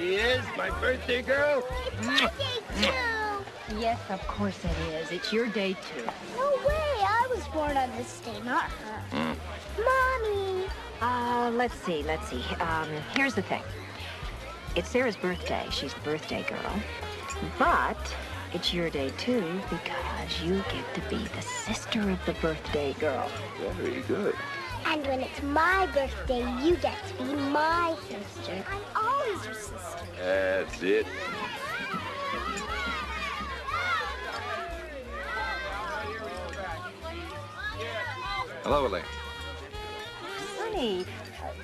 she is, my birthday girl. It's my day, too. Yes, of course it is. It's your day, too. No way. I was born on this day, not her. Mommy. Let's see. Here's the thing. It's Sarah's birthday. She's the birthday girl. But it's your day, too, because you get to be the sister of the birthday girl. Very good. And when it's my birthday, you get to be my sister. I'm always your sister. That's it. Hello, Elaine. Sonny,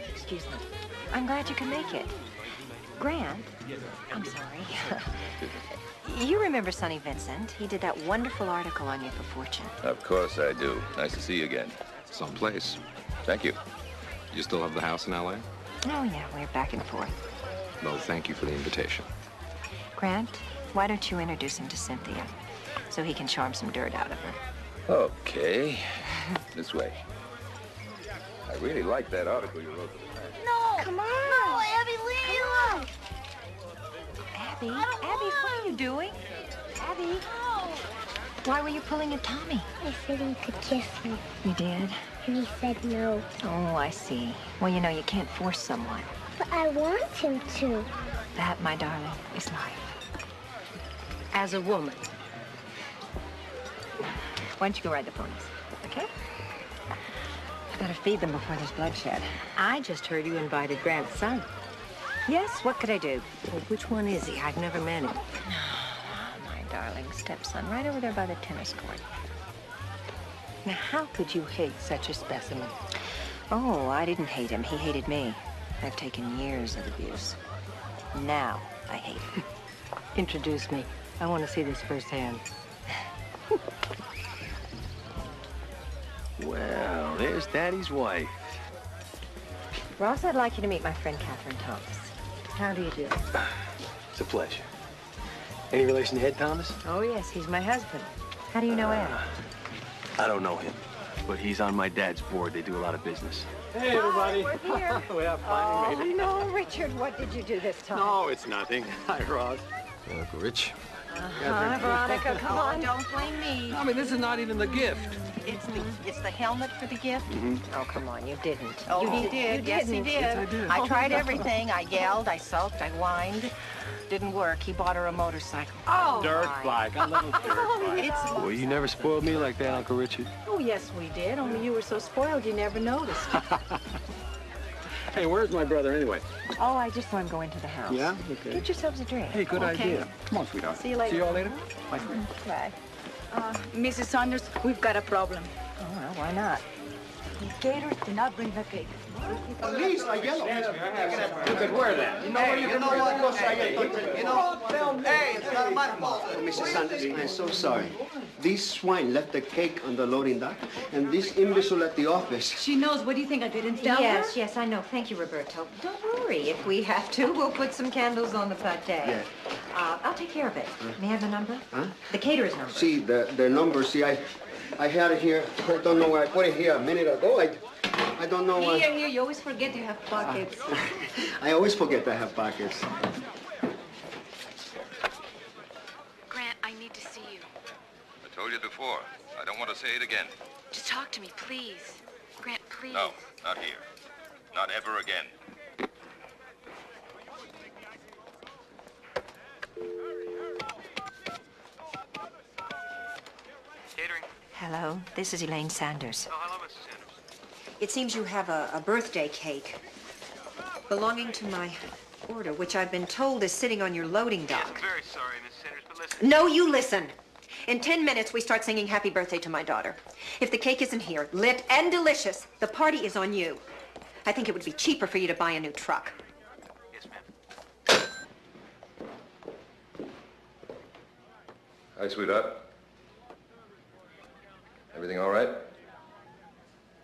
excuse me. I'm glad you can make it. Grant, I'm sorry. You remember Sonny Vincent? He did that wonderful article on you for Fortune. Of course I do. Nice to see you again. Someplace. Thank you. You still have the house in L.A.? Oh, yeah, we're back and forth. Well, thank you for the invitation. Grant, why don't you introduce him to Cynthia so he can charm some dirt out of her? Okay. This way. I really like that article you wrote for the Times. No. Come on. No, Abby, leave. Come on. Abby, what are you doing? Abby. No. Why were you pulling at Tommy? I said he could kiss me. You did? And he said no. Oh, I see. Well, you know, you can't force someone. But I want him to. That, my darling, is life. As a woman. Why don't you go ride the ponies, okay? I've got to feed them before there's bloodshed. I just heard you invited Grant's son. Yes, what could I do? Well, which one is he? I've never met him. My darling stepson, right over there by the tennis court. Now, how could you hate such a specimen? Oh, I didn't hate him. He hated me. I've taken years of abuse. Now I hate him. Introduce me. I want to see this firsthand. Well, there's Daddy's wife. Ross, I'd like you to meet my friend Catherine Thomas. How do you do? It's a pleasure. Any relation to Ed Thomas? Oh, yes, he's my husband. How do you know Ed? I don't know him, but he's on my dad's board. They do a lot of business. Hey, everybody. We're here. We have finally made it. No, Richard, what did you do this time? No, it's nothing. Hi, Ross. Hey, Uncle Rich. Hi, Veronica, come on, don't blame me. I mean, this is not even the gift. It's the helmet for the gift? Oh, come on, you didn't. Oh, you he did. Yes, he didn't. did. Yes, I did. I tried everything. I yelled, I sulked, I whined. Didn't work. He bought her a motorcycle. Oh, Dirt bike, a little dirt bike. It's Well, you never spoiled me like that, Uncle Richard. Oh, yes, we did. Only you were so spoiled you never noticed. Hey, where's my brother anyway? Oh, I just saw him go into the house. Yeah? Okay. Get yourselves a drink. Hey, good Okay. idea. Come on, sweetheart. See you later. See you all later. Bye. Bye. Mrs. Saunders, we've got a problem. Oh, well, why not? The caterer did not bring the cake. Please, I yellow. You could wear that. You know where you can wear that? You know, hey, it's not my fault. Mrs. Sanders, I'm so sorry. This swine left the cake on the loading dock, and this imbecile at the office. She knows. What do you think? I didn't tell her? Yes, I know. Thank you, Roberto. Don't worry. If we have to, we'll put some candles on the pate. Yeah. I'll take care of it. May I have the number? Huh? The caterer's number. See, the number, see, I had it here. I don't know where I put it here a minute ago. I don't know where. Here, you always forget you have pockets. I always forget I have pockets. Grant, I need to see you. I told you before. I don't want to say it again. Just talk to me, please. Grant, please. No, not here. Not ever again. Catering. Hello, this is Elaine Sanders. Oh, hello, Mrs. Sanders. It seems you have a birthday cake belonging to my order, which I've been told is sitting on your loading dock. I'm very sorry, Mrs. Sanders, but listen. No, you listen. In 10 minutes, we start singing happy birthday to my daughter. If the cake isn't here, lit and delicious, the party is on you. I think it would be cheaper for you to buy a new truck. Yes, ma'am. Hi, sweetheart. Everything all right?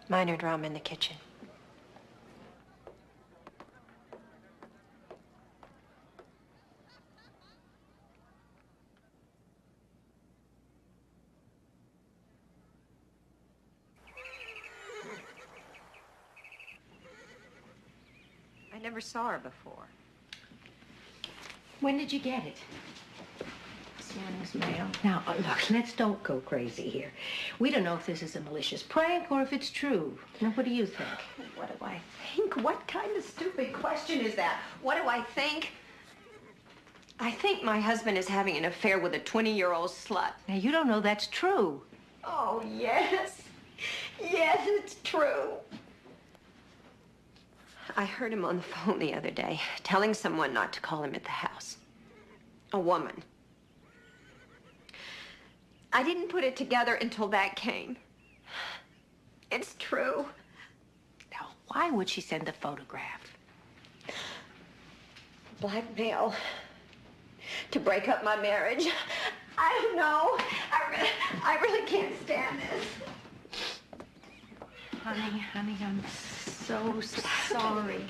Minor drama in the kitchen. I never saw her before. When did you get it? This morning's mail. Now, look, let's don't go crazy here. We don't know if this is a malicious prank or if it's true. Now, what do you think? What do I think? What kind of stupid question is that? What do I think? I think my husband is having an affair with a 20-year-old slut. Now, you don't know that's true. Oh, yes. Yes, it's true. I heard him on the phone the other day, telling someone not to call him at the house. A woman. I didn't put it together until that came. It's true. Now, why would she send a photograph? Blackmail. To break up my marriage. I don't know. I really can't stand this. Honey, I'm so sorry.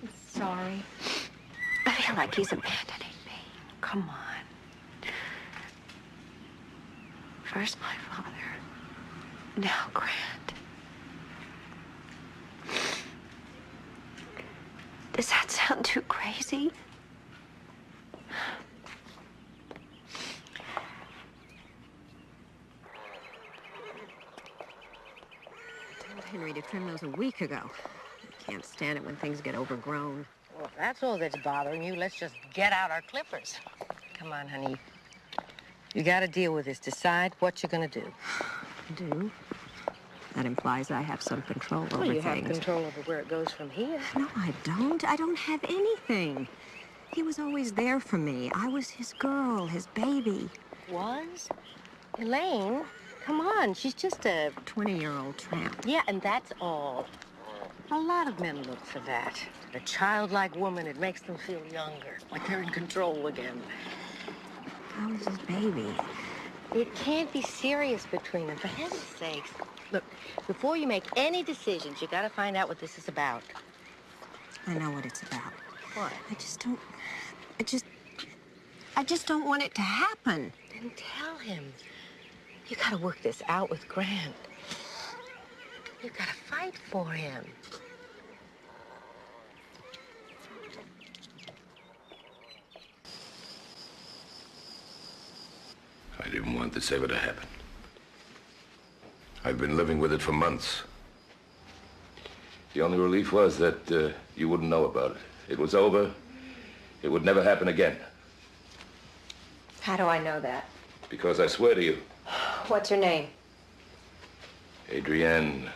I'm sorry. I feel like he's abandoning me. Come on. First my father, now Grant. Does that sound too crazy? I told Henry to trim those a week ago. I can't stand it when things get overgrown. Well, if that's all that's bothering you, let's just get out our clippers. Come on, honey. You gotta deal with this. Decide what you're gonna do. Do? That implies I have some control over Well, you things. have control over where it goes from here. No, I don't. I don't have anything. He was always there for me. I was his girl, his baby. Was? Elaine, come on. She's just a 20-year-old tramp. Yeah, and that's all. A lot of men look for that. A childlike woman, it makes them feel younger, like they're in control again. I was his baby. It can't be serious between them, for heaven's sakes. Look, before you make any decisions, you gotta find out what this is about. I know what it's about. What? I just don't want it to happen. Then tell him. You gotta work this out with Grant. You gotta fight for him. I didn't want this ever to happen. I've been living with it for months. The only relief was that you wouldn't know about it. It was over. It would never happen again. How do I know that? Because I swear to you. What's her name? Adrienne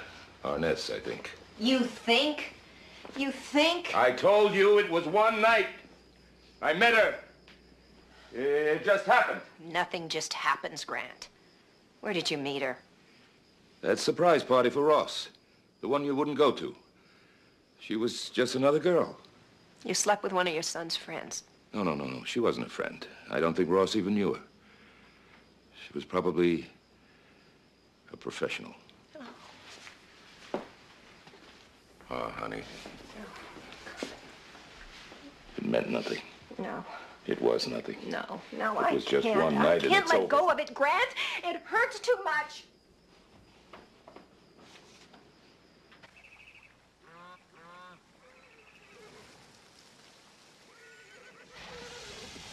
Arness, I think. You think? You think? I told you it was one night. I met her. It just happened. Nothing just happens, Grant. Where did you meet her? That surprise party for Ross. The one you wouldn't go to. She was just another girl. You slept with one of your son's friends. No. She wasn't a friend. I don't think Ross even knew her. She was probably a professional. Oh, honey. It meant nothing. No. It was nothing. No, It was just one night and it's over. I can't let go of it, Grant. It hurts too much.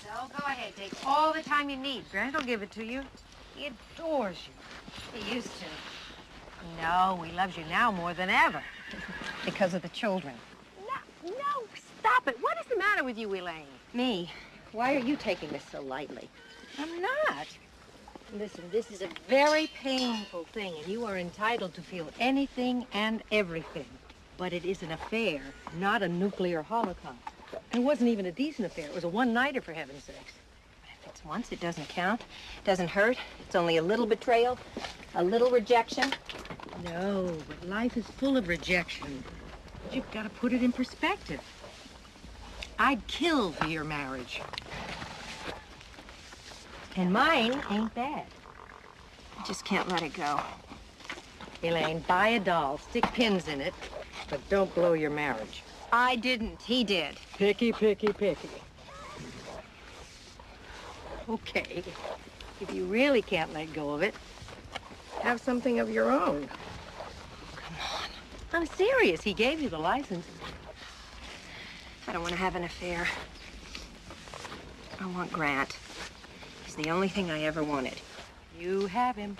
So go ahead, take all the time you need. Grant will give it to you. He adores you. He used to. No, he loves you now more than ever. Because of the children. No, stop it. What is the matter with you, Elaine? Me? Why are you taking this so lightly? I'm not. Listen, this is a very painful thing, and you are entitled to feel anything and everything. But it is an affair, not a nuclear holocaust. And it wasn't even a decent affair. It was a one-nighter, for heaven's sakes. If it's once, it doesn't count. It doesn't hurt. It's only a little betrayal, a little rejection. No, but life is full of rejection. You've got to put it in perspective. I'd kill for your marriage. And mine ain't bad. I just can't let it go. Elaine, buy a doll, stick pins in it, but don't blow your marriage. I didn't. He did. Picky, picky, picky. Okay, if you really can't let go of it, have something of your own. Come on. I'm serious. He gave you the license. I don't want to have an affair. I want Grant. He's the only thing I ever wanted. You have him.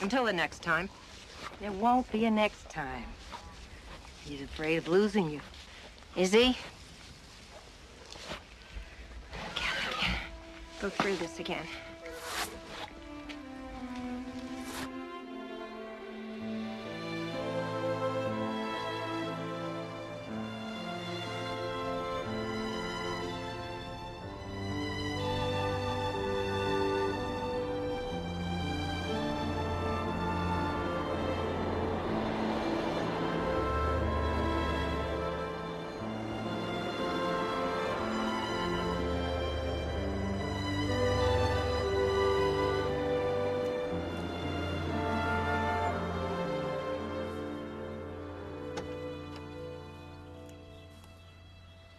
Until the next time. There won't be a next time. He's afraid of losing you. Is he? Gazzara, go through this again.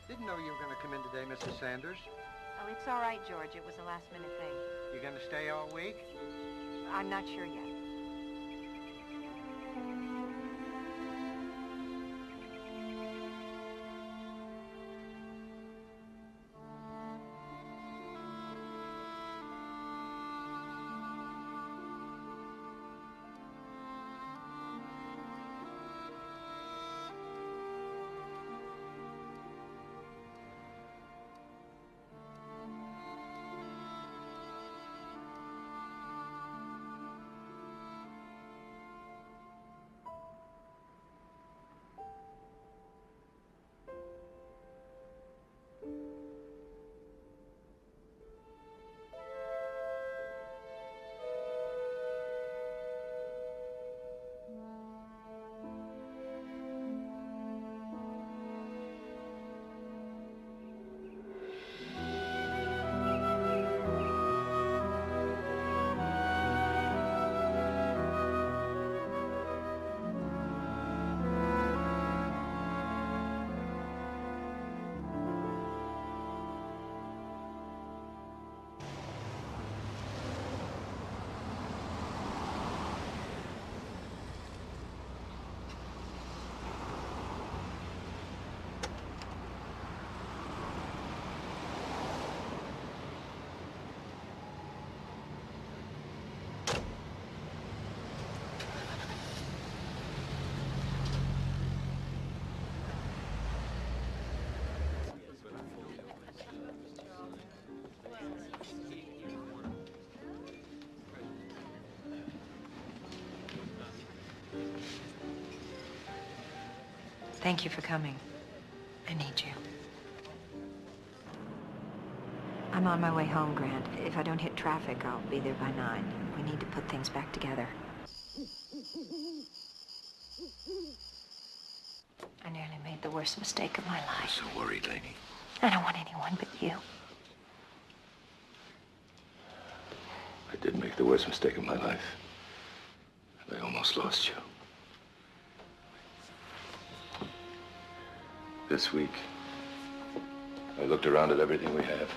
Didn't know you were going to come in today, Mrs. Sanders. Oh, it's all right, George. It was a last-minute thing. You going to stay all week? I'm not sure yet. Thank you for coming. I need you. I'm on my way home, Grant. If I don't hit traffic, I'll be there by 9. We need to put things back together. I nearly made the worst mistake of my life. I'm so worried, lady. I don't want anyone but you. I did make the worst mistake of my life. I almost lost you. This week, I looked around at everything we have.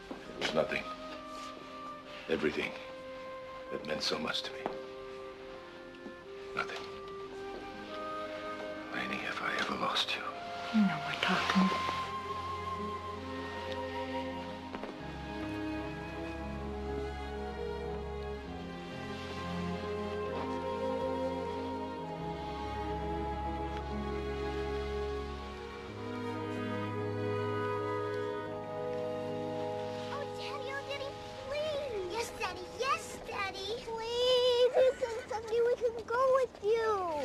It was nothing. Everything that meant so much to me. Nothing. Laney, if I ever lost you. You know we're talking.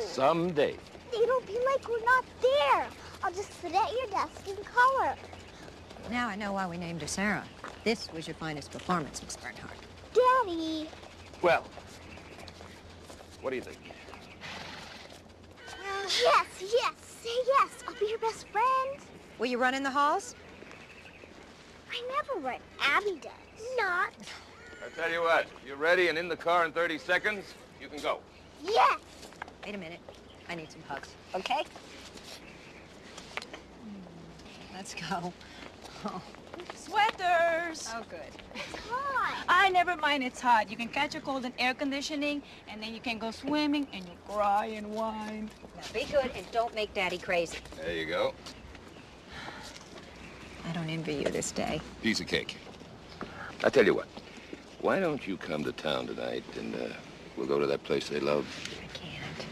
Someday. It'll be like we're not there. I'll just sit at your desk and color. Now I know why we named her Sarah. This was your finest performance, Miss Bernhardt. Daddy. Well, what do you think? Yes, yes, say yes. I'll be your best friend. Will you run in the halls? I never run. Abby does. Not. I tell you what, you're ready and in the car in 30 seconds, you can go. Yes. Wait a minute. I need some hugs, okay? Let's go. Oh. Sweaters! Oh, good. It's hot. I never mind, it's hot. You can catch a cold in air conditioning, and then you can go swimming, and you cry and whine. Now, be good and don't make Daddy crazy. There you go. I don't envy you this day. Piece of cake. I'll tell you what. Why don't you come to town tonight and we'll go to that place they love? I can't.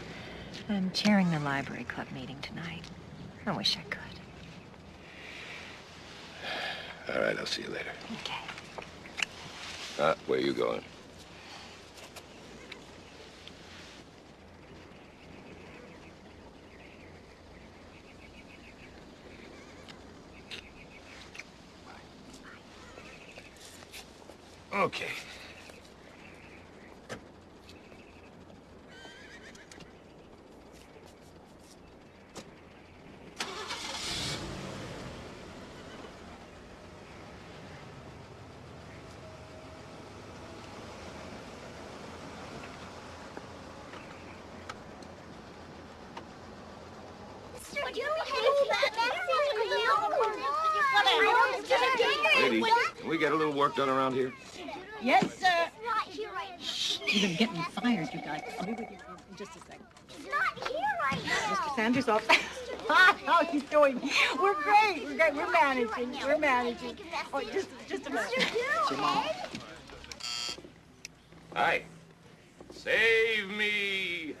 I'm chairing the library club meeting tonight. I wish I could. All right, I'll see you later. Okay. Where are you going? Okay. Lady, can we get a little work done around here? Yes, sir. Shh, even getting fired, you guys. I'll be with you in just a second. He's not here right now. Mr. Sanders off. How you doing? We're great. We're great. We're managing. We're managing. Oh, just a minute. Hi. Save me.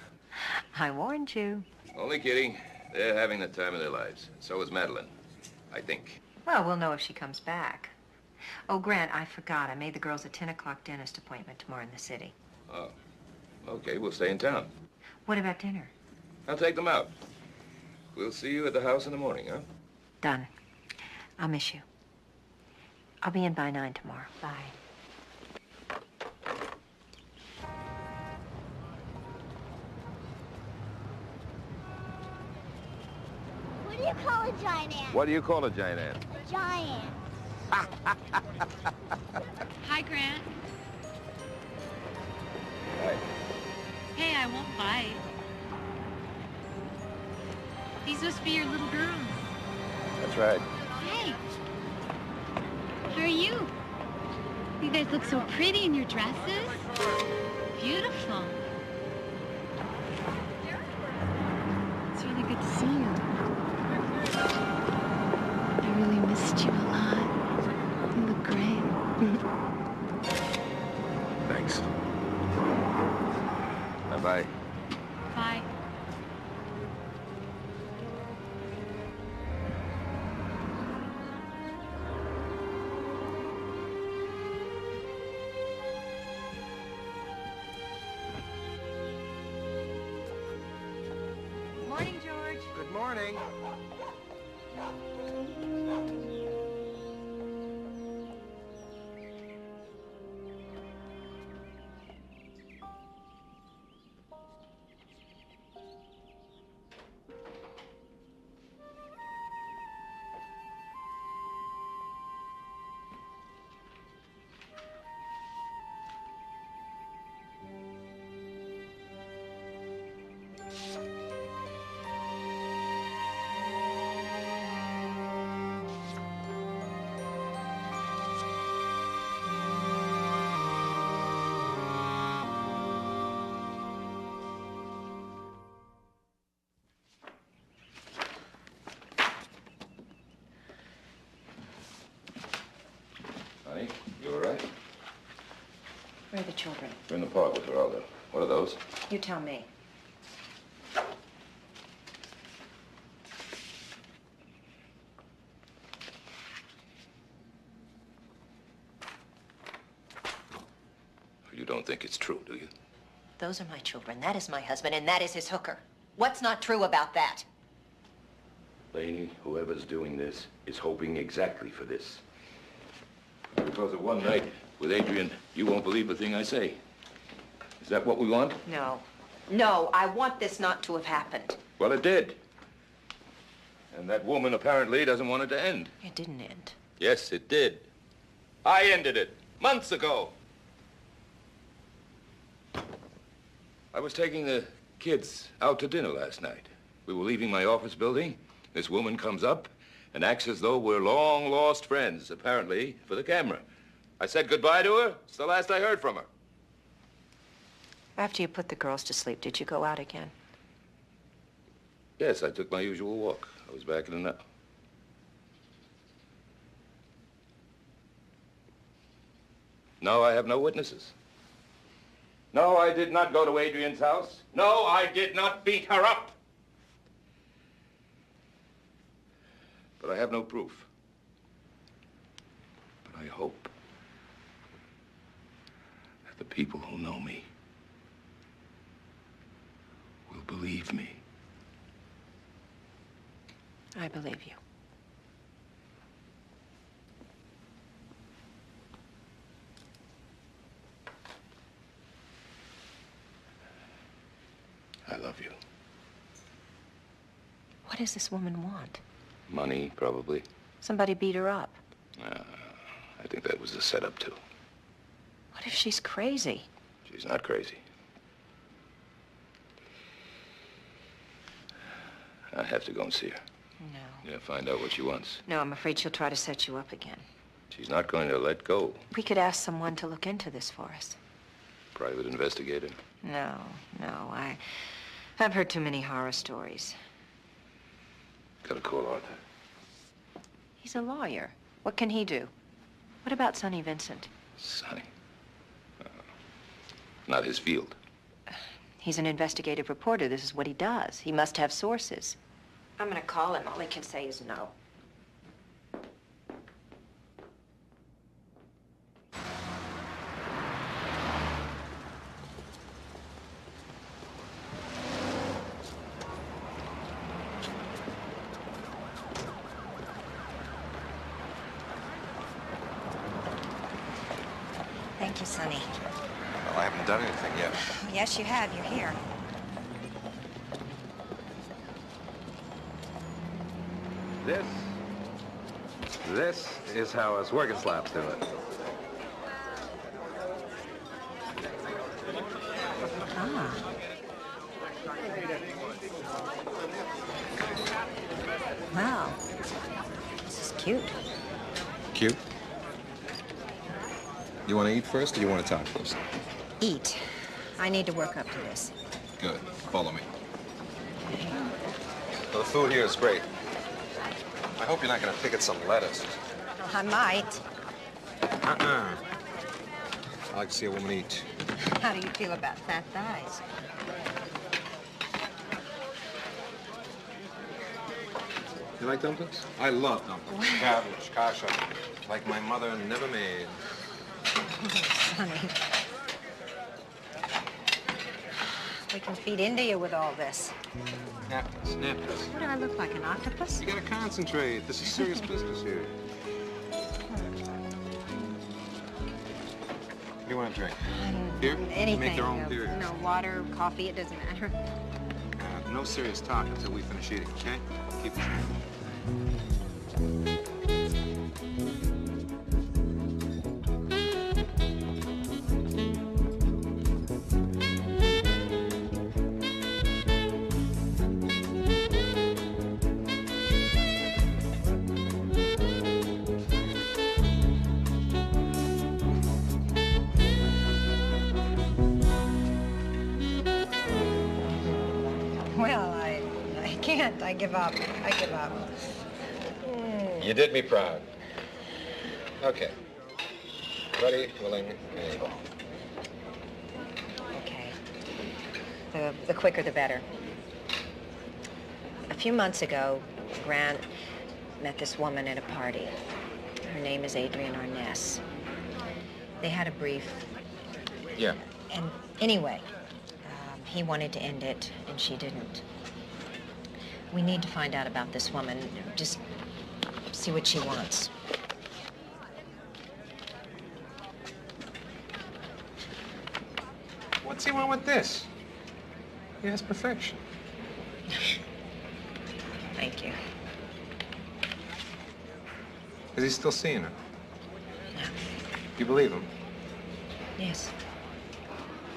I warned you. Only kidding. They're having the time of their lives. So is Madeline, I think. Well, we'll know if she comes back. Oh, Grant, I forgot. I made the girls a 10 o'clock dentist appointment tomorrow in the city. Oh. Okay, we'll stay in town. What about dinner? I'll take them out. We'll see you at the house in the morning, huh? Done. I'll miss you. I'll be in by 9 tomorrow. Bye. What do you call a giant ant? What do you call a giant ant? A giant. Hi, Grant. Hi. Hey, I won't bite. These must be your little girls. That's right. Hey. How are you? You guys look so pretty in your dresses. Beautiful. It's really good to see you. I really missed you a lot. You look great. Thanks. Bye-bye. Bye. Morning, George. Good morning. Honey, you all right? Where are the children? We're in the park with Geraldo. What are those? You tell me. You don't think it's true, do you? Those are my children. That is my husband, and that is his hooker. What's not true about that? Laney, whoever's doing this is hoping exactly for this. Because of one night with Adrian, you won't believe a thing I say. Is that what we want? No. No, I want this not to have happened. Well, it did. And that woman apparently doesn't want it to end. It didn't end. Yes, it did. I ended it months ago. I was taking the kids out to dinner last night. We were leaving my office building. This woman comes up and acts as though we're long-lost friends, apparently, for the camera. I said goodbye to her. It's the last I heard from her. After you put the girls to sleep, did you go out again? Yes, I took my usual walk. I was back in an hour. No, I have no witnesses. No, I did not go to Adrian's house. No, I did not beat her up. But I have no proof. But I hope that the people who know me will believe me. I believe you. I love you. What does this woman want? Money, probably. Somebody beat her up. I think that was the setup, too. What if she's crazy? She's not crazy. I have to go and see her. No. Yeah, find out what she wants. No, I'm afraid she'll try to set you up again. She's not going to let go. We could ask someone to look into this for us. Private investigator? No. I've heard too many horror stories. Gotta call Arthur. He's a lawyer. What can he do? What about Sonny Vincent? Sonny? Not his field. He's an investigative reporter. This is what he does. He must have sources. I'm gonna call him. All he can say is no. Thank you, Sonny. Well, I haven't done anything yet. Yes, you have. You're here. This is how us working slaps do it. Ah. Wow. This is cute. Cute? You want to eat first, or you want to talk first? Eat. I need to work up to this. Good. Follow me. Well, the food here is great. I hope you're not going to pick at some lettuce. Well, I might. I like to see a woman eat. How do you feel about fat thighs? You like dumplings? I love dumplings. Cabbage, kasha, like my mother never made. Sonny. We can feed into you with all this. Napkins. What do I look like, an octopus? You gotta concentrate. This is serious business here. What do you want to drink? Beer? Anything. Make their own beer. No, water, coffee, it doesn't matter. No serious talk until we finish eating, okay? Keep it. Well, I can't. I give up. I give up. You did me proud. Okay. Ready, willing, and able. Okay. The quicker, the better. A few months ago, Grant met this woman at a party. Her name is Adrian Arness. They had a brief. Yeah. And anyway, he wanted to end it, and she didn't. We need to find out about this woman. Just see what she wants. What's he want with this? He has perfection. Thank you. Is he still seeing her? You believe him? Yes.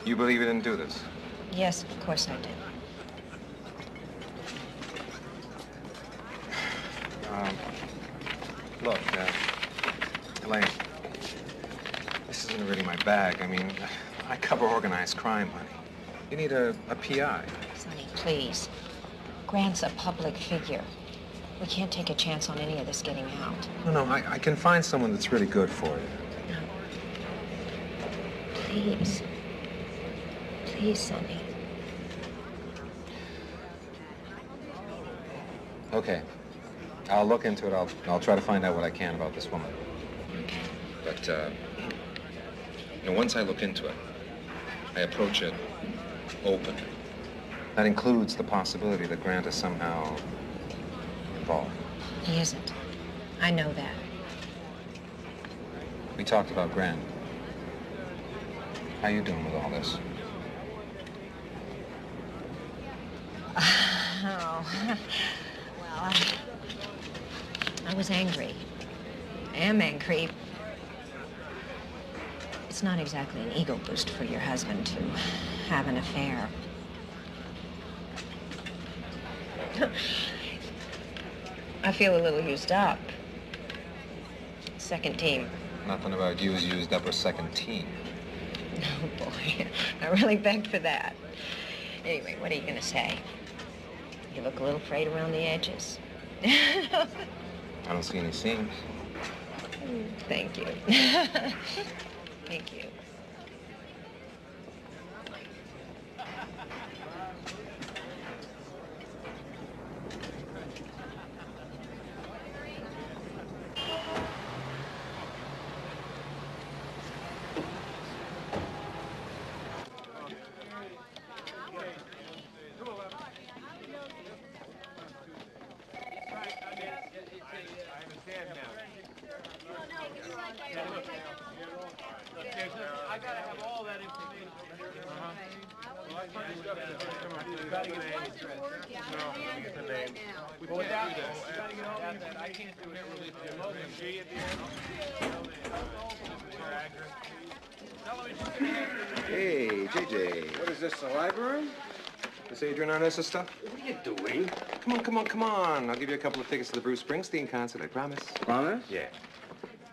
You believe he didn't do this? Yes, of course I did. Look, Elaine, this isn't really my bag. I mean, I cover organized crime, honey. You need a PI. Sonny, please. Grant's a public figure. We can't take a chance on any of this getting out. No, I can find someone that's really good for you. Please. Please, Sonny. Okay. I'll look into it. I'll try to find out what I can about this woman. Okay. But, once I look into it, I approach it openly. That includes the possibility that Grant is somehow involved. He isn't. I know that. We talked about Grant. How you doing with all this? Oh, well, I was angry. I am angry. It's not exactly an ego boost for your husband to have an affair. I feel a little used up. Second team. Nothing about you is used up or second team. Oh, boy. I really begged for that. Anyway, what are you going to say? You look a little frayed around the edges. I don't see any seams. Thank you. Thank you. I gotta have all that information. Hey, JJ. What is this, the library? This Adrian Arnessa stuff? What are you doing? Come on. I'll give you a couple of tickets to the Bruce Springsteen concert, I promise. Promise? Yeah.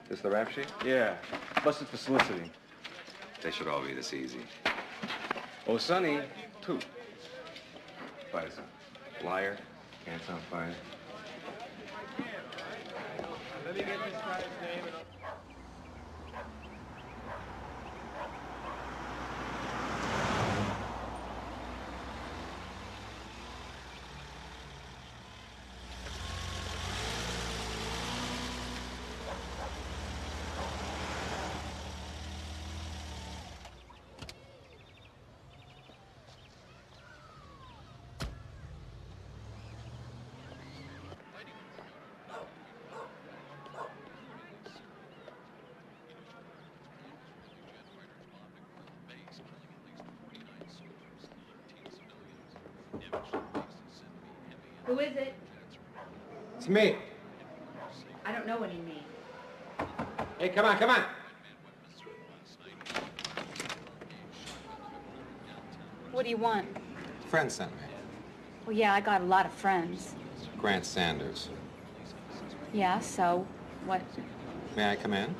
This the rap sheet? Yeah. Busted for soliciting. They should all be this easy. Oh, Sonny, 2. Fighter's a liar, pants on fire. Let me get this guy's name and Who is it? It's me. I don't know what you mean. Hey, come on. What do you want? Friend sent me. Well, yeah, I got a lot of friends. Grant Sanders. Yeah, so what? May I come in?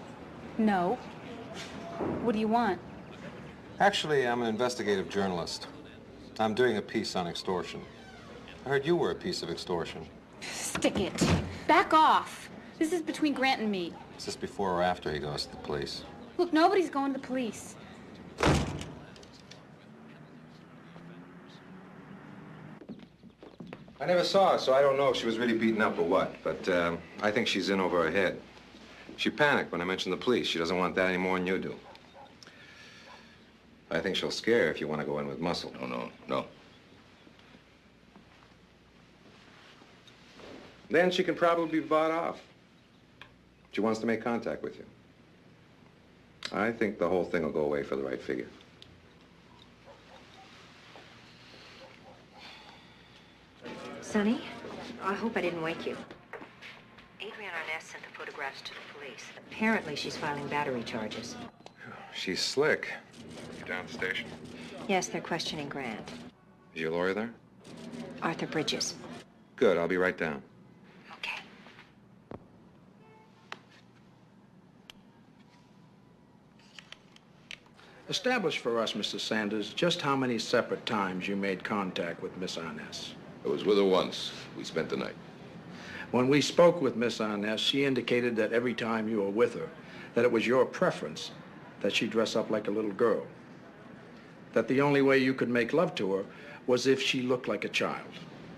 No. What do you want? Actually, I'm an investigative journalist. I'm doing a piece on extortion. I heard you were a piece of extortion. Stick it. Back off. This is between Grant and me. Is this before or after he goes to the police? Look, nobody's going to the police. I never saw her, so I don't know if she was really beaten up or what, but I think she's in over her head. She panicked when I mentioned the police. She doesn't want that any more than you do. I think she'll scare if you want to go in with muscle. No. Then she can probably be bought off. She wants to make contact with you. I think the whole thing will go away for the right figure. Sonny, I hope I didn't wake you. Adrian Arness sent the photographs to the police. Apparently, she's filing battery charges. She's slick. You down at the station? Yes, they're questioning Grant. Is your lawyer there? Arthur Bridges. Good, I'll be right down. Okay. Establish for us, Mr. Sanders, just how many separate times you made contact with Miss Arness. I was with her once. We spent the night. When we spoke with Miss Arness, she indicated that every time you were with her, that it was your preference that she dress up like a little girl. That the only way you could make love to her was if she looked like a child.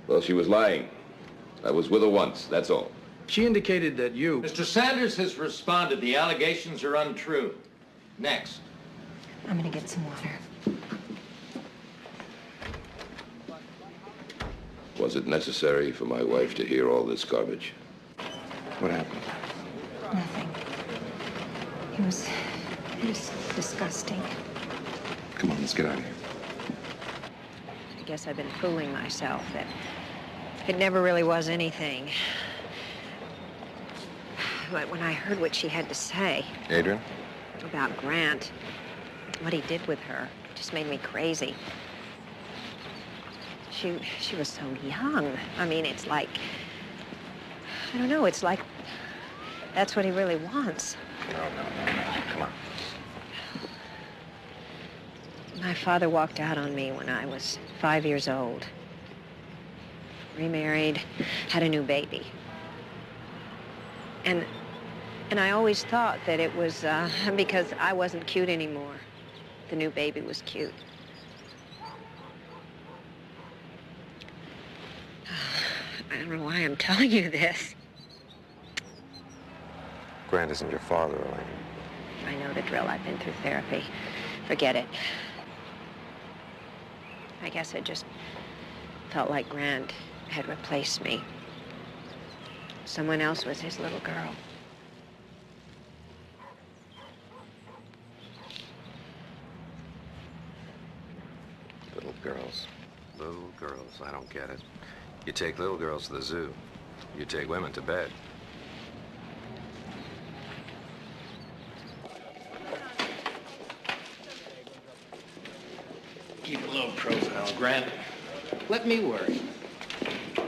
Well, she was lying. I was with her once, that's all. She indicated that you... Mr. Sanders has responded. The allegations are untrue. Next. I'm gonna get some water. Was it necessary for my wife to hear all this garbage? What happened? Nothing. It was disgusting. Come on, let's get out of here. I guess I've been fooling myself that it never really was anything. But when I heard what she had to say... Adrian? About Grant, what he did with her, just made me crazy. She was so young. I mean, it's like... I don't know, it's like... That's what he really wants. No. Come on. My father walked out on me when I was 5 years old. Remarried, had a new baby. And I always thought that it was because I wasn't cute anymore. The new baby was cute. I don't know why I'm telling you this. Grant isn't your father, Elaine. I know the drill. I've been through therapy. Forget it. I guess I just felt like Grant had replaced me. Someone else was his little girl. Little girls. Little girls. I don't get it. You take little girls to the zoo. You take women to bed. Keep a low profile, Grant. Let me worry.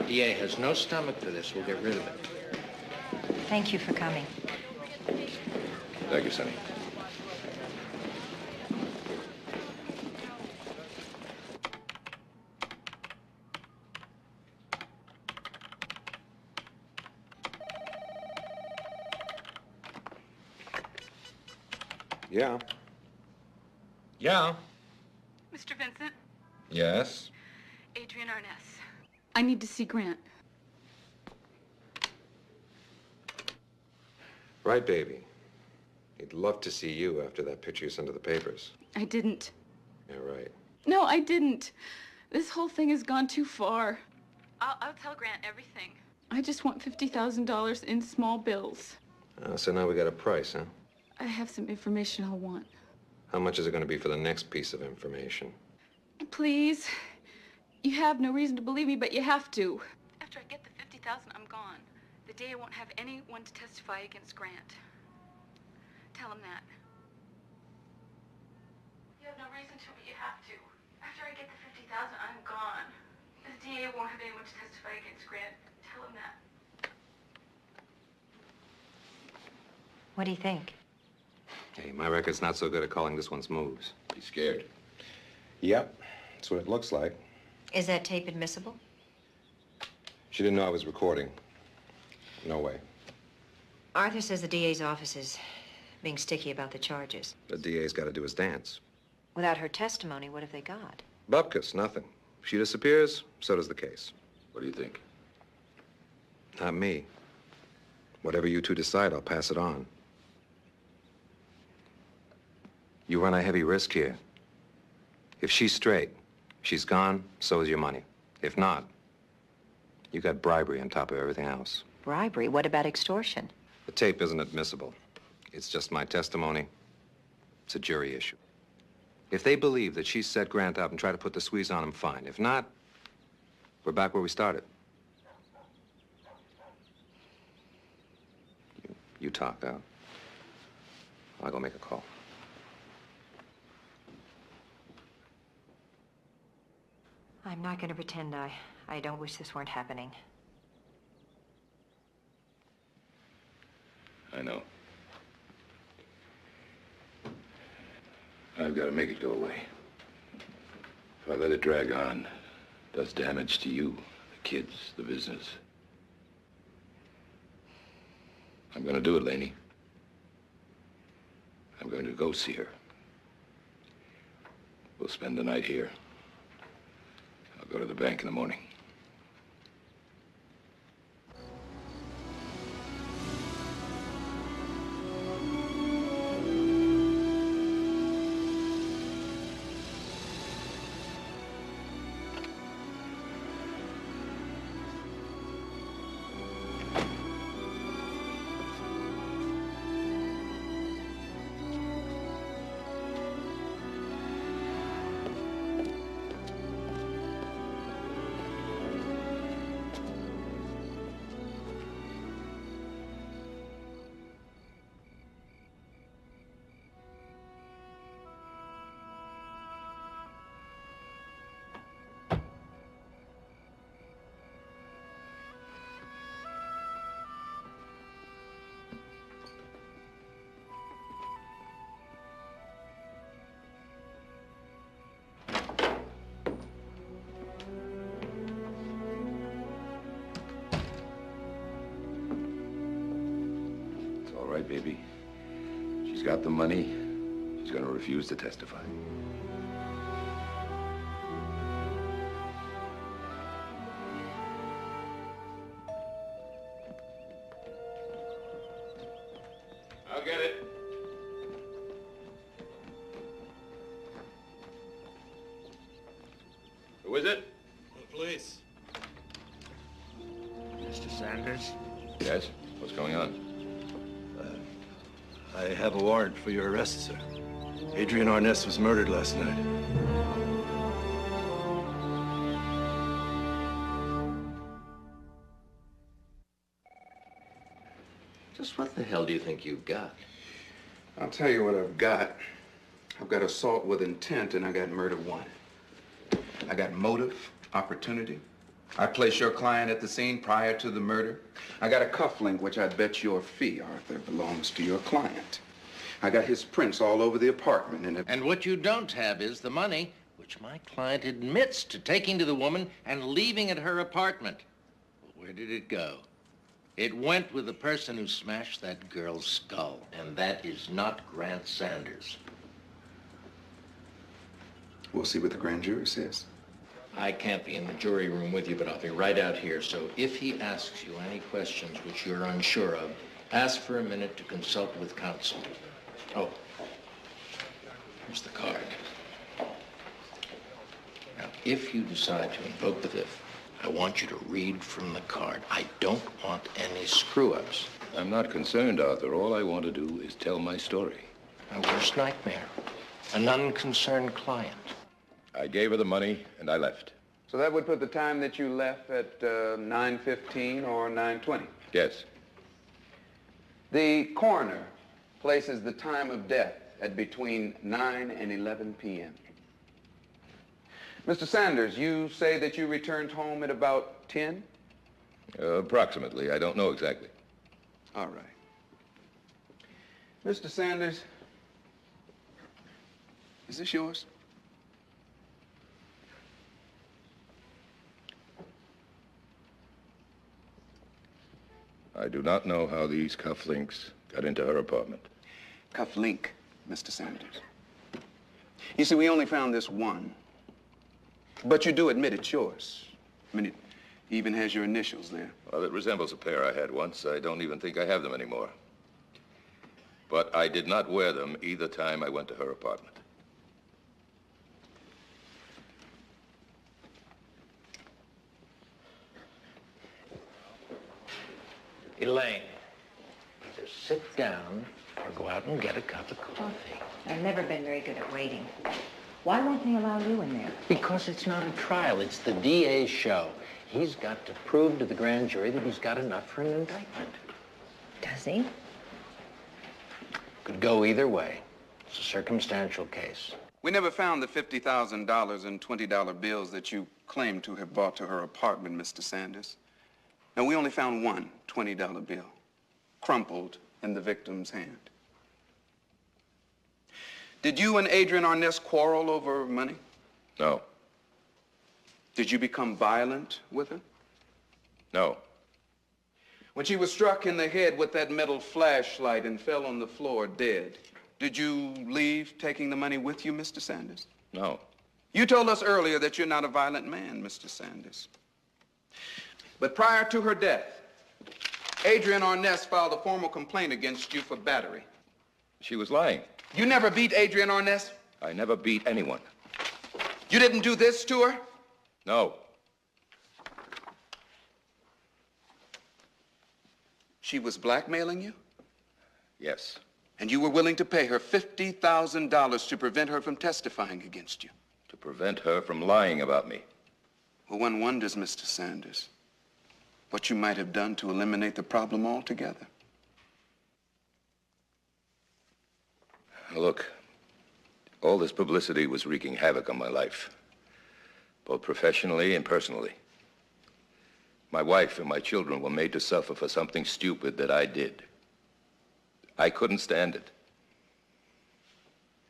DA has no stomach for this. We'll get rid of it. Thank you for coming. Thank you, Sonny. Yeah. Yeah? Mr. Vincent, Yes? Adrian Arness. I need to see Grant. Right, baby. He'd love to see you after that picture you sent to the papers. I didn't. Yeah, right. No, I didn't. This whole thing has gone too far. I'll tell Grant everything. I just want $50,000 in small bills. So now we got a price, huh? I have some information I'll want. How much is it going to be for the next piece of information? Please. You have no reason to believe me, but you have to. After I get the $50,000, I'm gone. The DA won't have anyone to testify against Grant. Tell him that. You have no reason to, but you have to. After I get the $50,000, I'm gone. The DA won't have anyone to testify against Grant. Tell him that. What do you think? Hey, my record's not so good at calling this one's moves. He's scared. Yep, that's what it looks like. Is that tape admissible? She didn't know I was recording. No way. Arthur says the DA's office is being sticky about the charges. The DA's got to do his dance. Without her testimony, what have they got? Bupkis, nothing. If she disappears, so does the case. What do you think? Not me. Whatever you two decide, I'll pass it on. You run a heavy risk here. If she's straight, she's gone, so is your money. If not, you got bribery on top of everything else. Bribery? What about extortion? The tape isn't admissible. It's just my testimony. It's a jury issue. If they believe that she set Grant up and tried to put the squeeze on him, fine. If not, we're back where we started. You talk out. I'll go make a call. I'm not going to pretend I don't wish this weren't happening. I know. I've got to make it go away. If I let it drag on, it does damage to you, the kids, the business. I'm going to do it, Laney. I'm going to go see her. We'll spend the night here. I'll go to the bank in the morning. All right, baby. She's got the money. She's going to refuse to testify. I'll get it. Who is it? The police. Mr. Sanders? Yes? What's going on? I have a warrant for your arrest, sir. Adrian Arness was murdered last night. Just what the hell do you think you've got? I'll tell you what I've got. I've got assault with intent, and I got murder one. I got motive, opportunity. I placed your client at the scene prior to the murder. I got a cufflink, which I bet your fee, Arthur, belongs to your client. I got his prints all over the apartment, And what you don't have is the money, which my client admits to taking to the woman and leaving at her apartment. Well, where did it go? It went with the person who smashed that girl's skull, and that is not Grant Sanders. We'll see what the grand jury says. I can't be in the jury room with you, but I'll be right out here. So if he asks you any questions which you're unsure of, ask for a minute to consult with counsel. Oh, here's the card. Now, if you decide to invoke the fifth, I want you to read from the card. I don't want any screw-ups. I'm not concerned, Arthur. All I want to do is tell my story. My worst nightmare. An unconcerned client. I gave her the money, and I left. So that would put the time that you left at 9:15 or 9:20? Yes. The coroner places the time of death at between 9 and 11 p.m. Mr. Sanders, you say that you returned home at about 10? Approximately. I don't know exactly. All right. Mr. Sanders, is this yours? I do not know how these cufflinks got into her apartment. Cufflink, Mr. Sanders. You see, we only found this one. But you do admit it's yours. I mean, it even has your initials there. Well, it resembles a pair I had once. I don't even think I have them anymore. But I did not wear them either time I went to her apartment. Elaine, either sit down or go out and get a cup of coffee. I've never been very good at waiting. Why won't they allow you in there? Because it's not a trial, it's the DA's show. He's got to prove to the grand jury that he's got enough for an indictment. Does he? Could go either way. It's a circumstantial case. We never found the $50,000 in $20 bills that you claim to have brought to her apartment, Mr. Sanders. Now, we only found one $20 bill, crumpled in the victim's hand. Did you and Adrian Arness quarrel over money? No. Did you become violent with her? No. When she was struck in the head with that metal flashlight and fell on the floor dead, Did you leave taking the money with you, Mr. Sanders? No. You told us earlier that you're not a violent man, Mr. Sanders. But prior to her death, Adrian Arness filed a formal complaint against you for battery. She was lying. You never beat Adrian Arness? I never beat anyone. You didn't do this to her? No. She was blackmailing you? Yes. And you were willing to pay her $50,000 to prevent her from testifying against you? To prevent her from lying about me. Well, one wonders, Mr. Sanders, what you might have done to eliminate the problem altogether. Look, all this publicity was wreaking havoc on my life, both professionally and personally. My wife and my children were made to suffer for something stupid that I did. I couldn't stand it.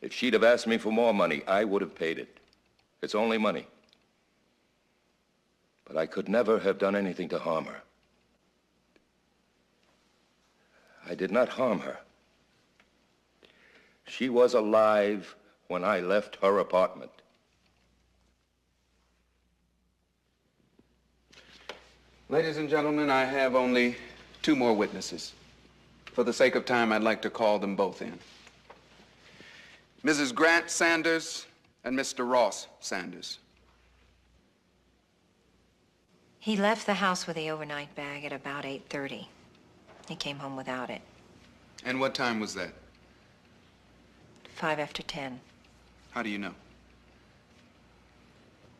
If she'd have asked me for more money, I would have paid it. It's only money. But I could never have done anything to harm her. I did not harm her. She was alive when I left her apartment. Ladies and gentlemen, I have only two more witnesses. For the sake of time, I'd like to call them both in. Mrs. Grant Sanders and Mr. Ross Sanders. He left the house with the overnight bag at about 8:30. He came home without it. And what time was that? 5 after 10. How do you know?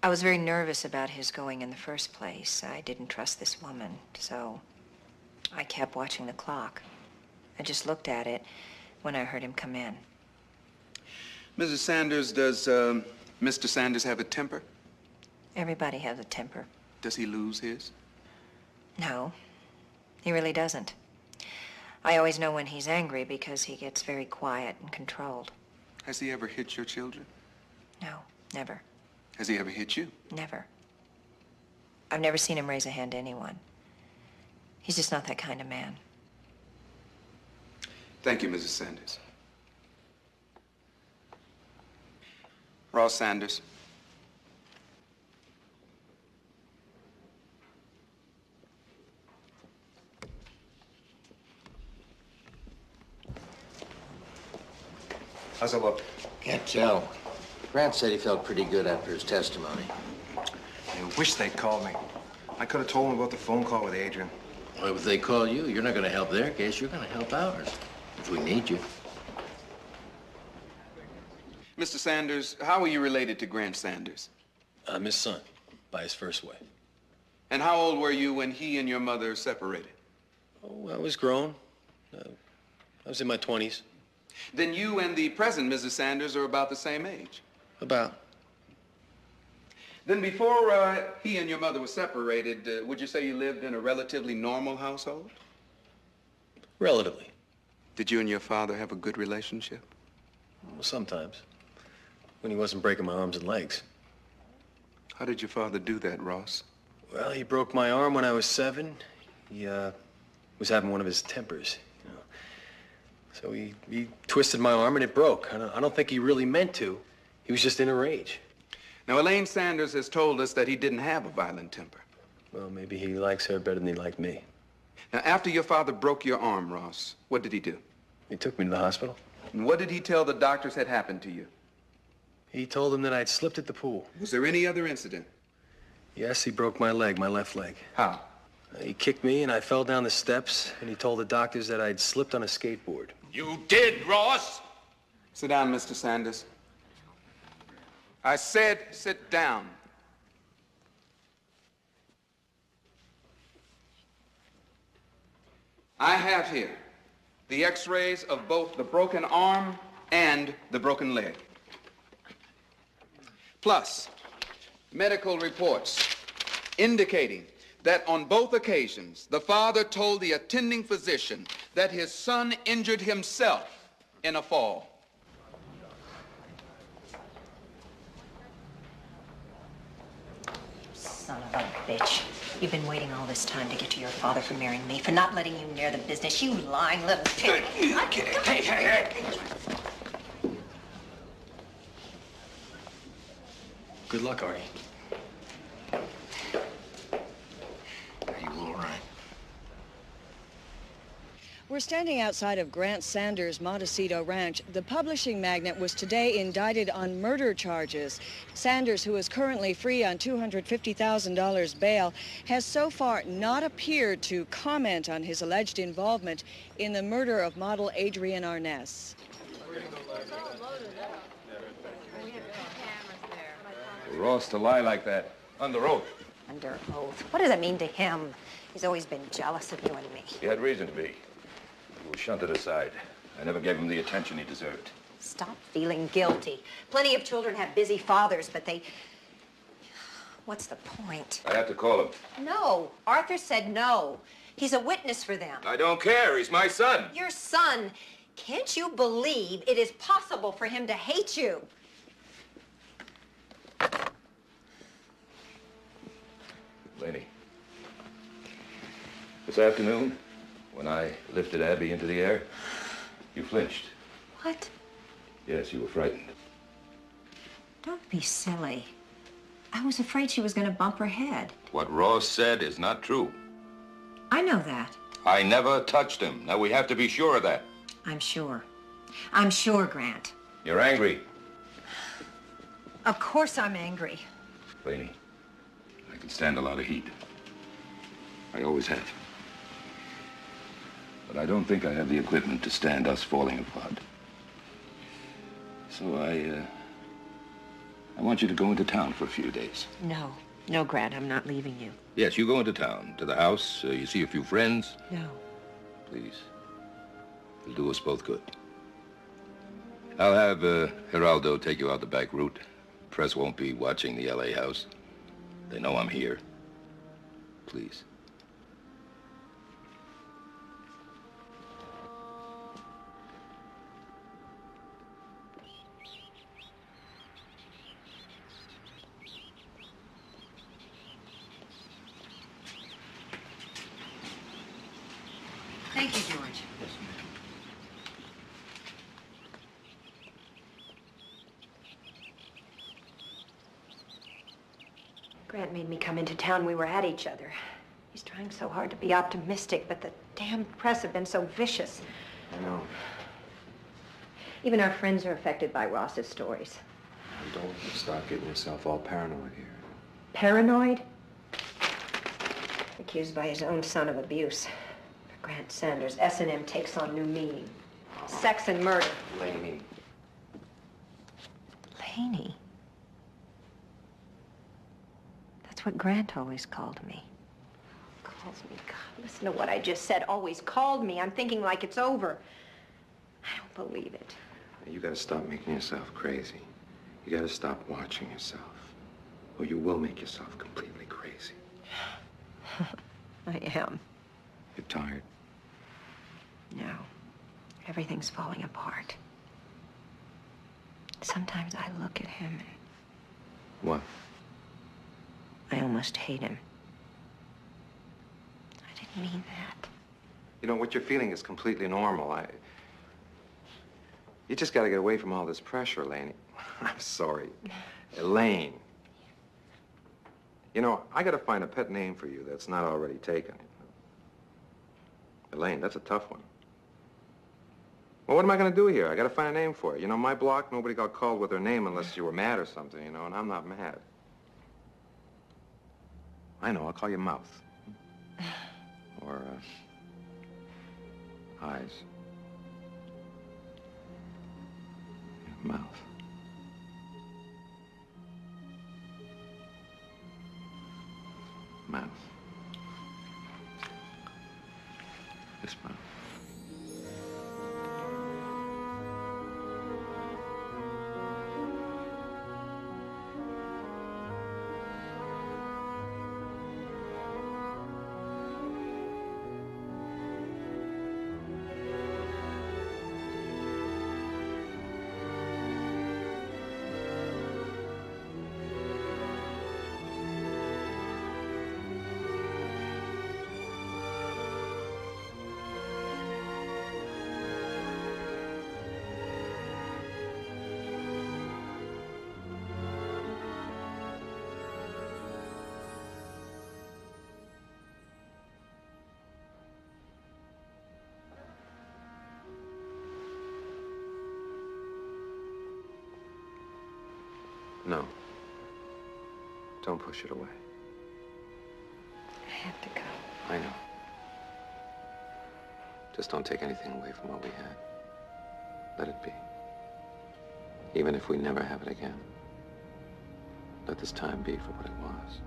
I was very nervous about his going in the first place. I didn't trust this woman, so I kept watching the clock. I just looked at it when I heard him come in. Mrs. Sanders, does Mr. Sanders have a temper? Everybody has a temper. Does he lose his? No, he really doesn't. I always know when he's angry because he gets very quiet and controlled. Has he ever hit your children? No, never. Has he ever hit you? Never. I've never seen him raise a hand to anyone. He's just not that kind of man. Thank you, Mrs. Sanders. Ross Sanders. How's it look? Can't tell. Grant said he felt pretty good after his testimony. I wish they'd called me. I could have told them about the phone call with Adrian. Well, if they call you, you're not going to help their case. You're going to help ours, if we need you. Mr. Sanders, how are you related to Grant Sanders? I'm his son, by his first wife. And how old were you when he and your mother separated? Oh, I was grown. I was in my 20s. Then you and the present Mrs. Sanders are about the same age. About. Then before he and your mother were separated, would you say you lived in a relatively normal household? Relatively. Did you and your father have a good relationship? Well, sometimes. When he wasn't breaking my arms and legs. How did your father do that, Ross? Well, he broke my arm when I was 7. He was having one of his tempers, you know. So he twisted my arm and it broke. I don't think he really meant to. He was just in a rage. Now, Elaine Sanders has told us that he didn't have a violent temper. Well, maybe he likes her better than he liked me. Now, after your father broke your arm, Ross, what did he do? He took me to the hospital. And what did he tell the doctors had happened to you? He told them that I'd slipped at the pool. Was there any other incident? Yes, he broke my leg, my left leg. How? He kicked me and I fell down the steps, and he told the doctors that I'd slipped on a skateboard. You did, Ross! Sit down, Mr. Sanders. I said sit down. I have here the x-rays of both the broken arm and the broken leg. Plus, medical reports indicating that on both occasions, the father told the attending physician that his son injured himself in a fall. Son of a bitch. You've been waiting all this time to get to your father for marrying me, for not letting you near the business. You lying little pig. Hey. Good luck, Arnie. Are you all right? We're standing outside of Grant Sanders' Montecito Ranch. The publishing magnate was today indicted on murder charges. Sanders, who is currently free on $250,000 bail, has so far not appeared to comment on his alleged involvement in the murder of model Adrienne Arness. For Ross to lie like that, under oath. Under oath. What does it mean to him? He's always been jealous of you and me. He had reason to be. He was shunted aside. I never gave him the attention he deserved. Stop feeling guilty. Plenty of children have busy fathers, but they... What's the point? I have to call him. No. Arthur said no. He's a witness for them. I don't care. He's my son. Your son. Can't you believe it is possible for him to hate you? Laney, this afternoon, when I lifted Abby into the air, you flinched. What? Yes, you were frightened. Don't be silly. I was afraid she was going to bump her head. What Ross said is not true. I know that. I never touched him. Now, we have to be sure of that. I'm sure. I'm sure, Grant. You're angry. Of course I'm angry. Laney, I can stand a lot of heat. I always have. But I don't think I have the equipment to stand us falling apart. So I want you to go into town for a few days. No. No, Grant, I'm not leaving you. Yes, you go into town, to the house, you see a few friends. No. Please. It'll do us both good. I'll have Geraldo take you out the back route. Press won't be watching the L.A. house. They know I'm here. Please. Thank you, George. Grant made me come into town. We were at each other. He's trying so hard to be optimistic, but the damn press have been so vicious. I know. Even our friends are affected by Ross's stories. Don't start getting yourself all paranoid here. Paranoid? Accused by his own son of abuse. For Grant Sanders, S&M takes on new meaning. Sex and murder. Laney. Laney? That's what Grant always called me. Calls me. God, listen to what I just said. Always called me. I'm thinking like it's over. I don't believe it. You gotta stop making yourself crazy. You gotta stop watching yourself, or you will make yourself completely crazy. I am. You're tired? No. Everything's falling apart. Sometimes I look at him and What? I almost hate him. I didn't mean that. You know, what you're feeling is completely normal. You just gotta get away from all this pressure, Elaine. I'm sorry. Elaine. You know, I gotta find a pet name for you that's not already taken. Elaine, that's a tough one. Well, what am I gonna do here? I gotta find a name for it. You know, my block, nobody got called with their name unless you were mad or something, you know, and I'm not mad. I know, I'll call you Mouth. Or, Eyes. Mouth. Mouth. This mouth. No. Don't push it away. I have to go. I know. Just don't take anything away from what we had. Let it be. Even if we never have it again. Let this time be for what it was.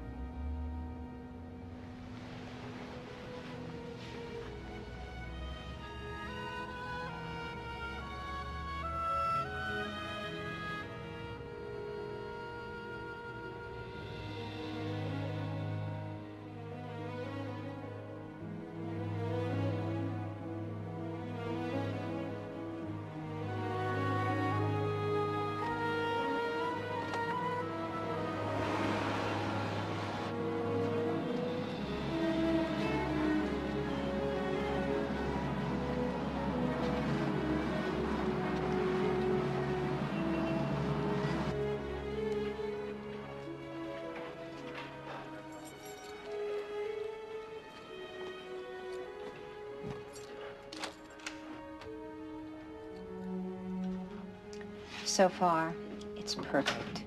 So far, it's perfect.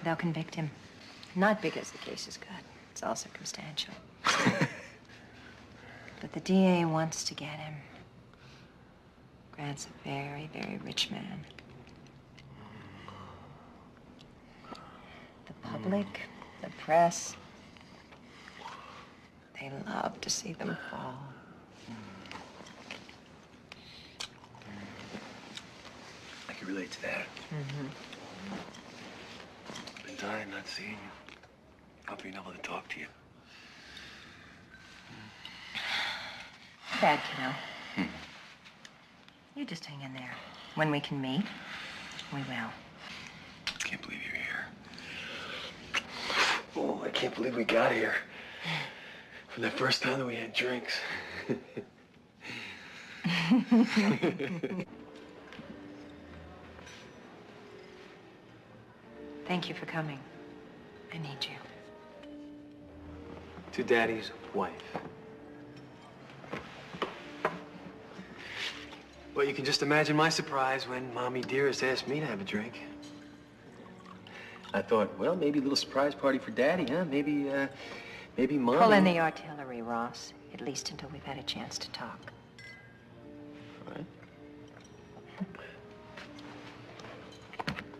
They'll convict him. Not because the case is good. It's all circumstantial. But the DA wants to get him. Grant's a very, very rich man. The public, the press, they love to see them fall. I can relate to that. Mm-hmm. Been dying not seeing you. Not being able to talk to you. Bad, kiddo. You just hang in there. When we can meet, we will. Can't believe you're here. Oh, I can't believe we got here. For the first time that we had drinks. Thank you for coming. I need you. To Daddy's wife. Well, you can just imagine my surprise when Mommy Dearest asked me to have a drink. I thought, well, maybe a little surprise party for Daddy, huh? Maybe Mommy... Pull in the artillery, Ross. At least until we've had a chance to talk. All right.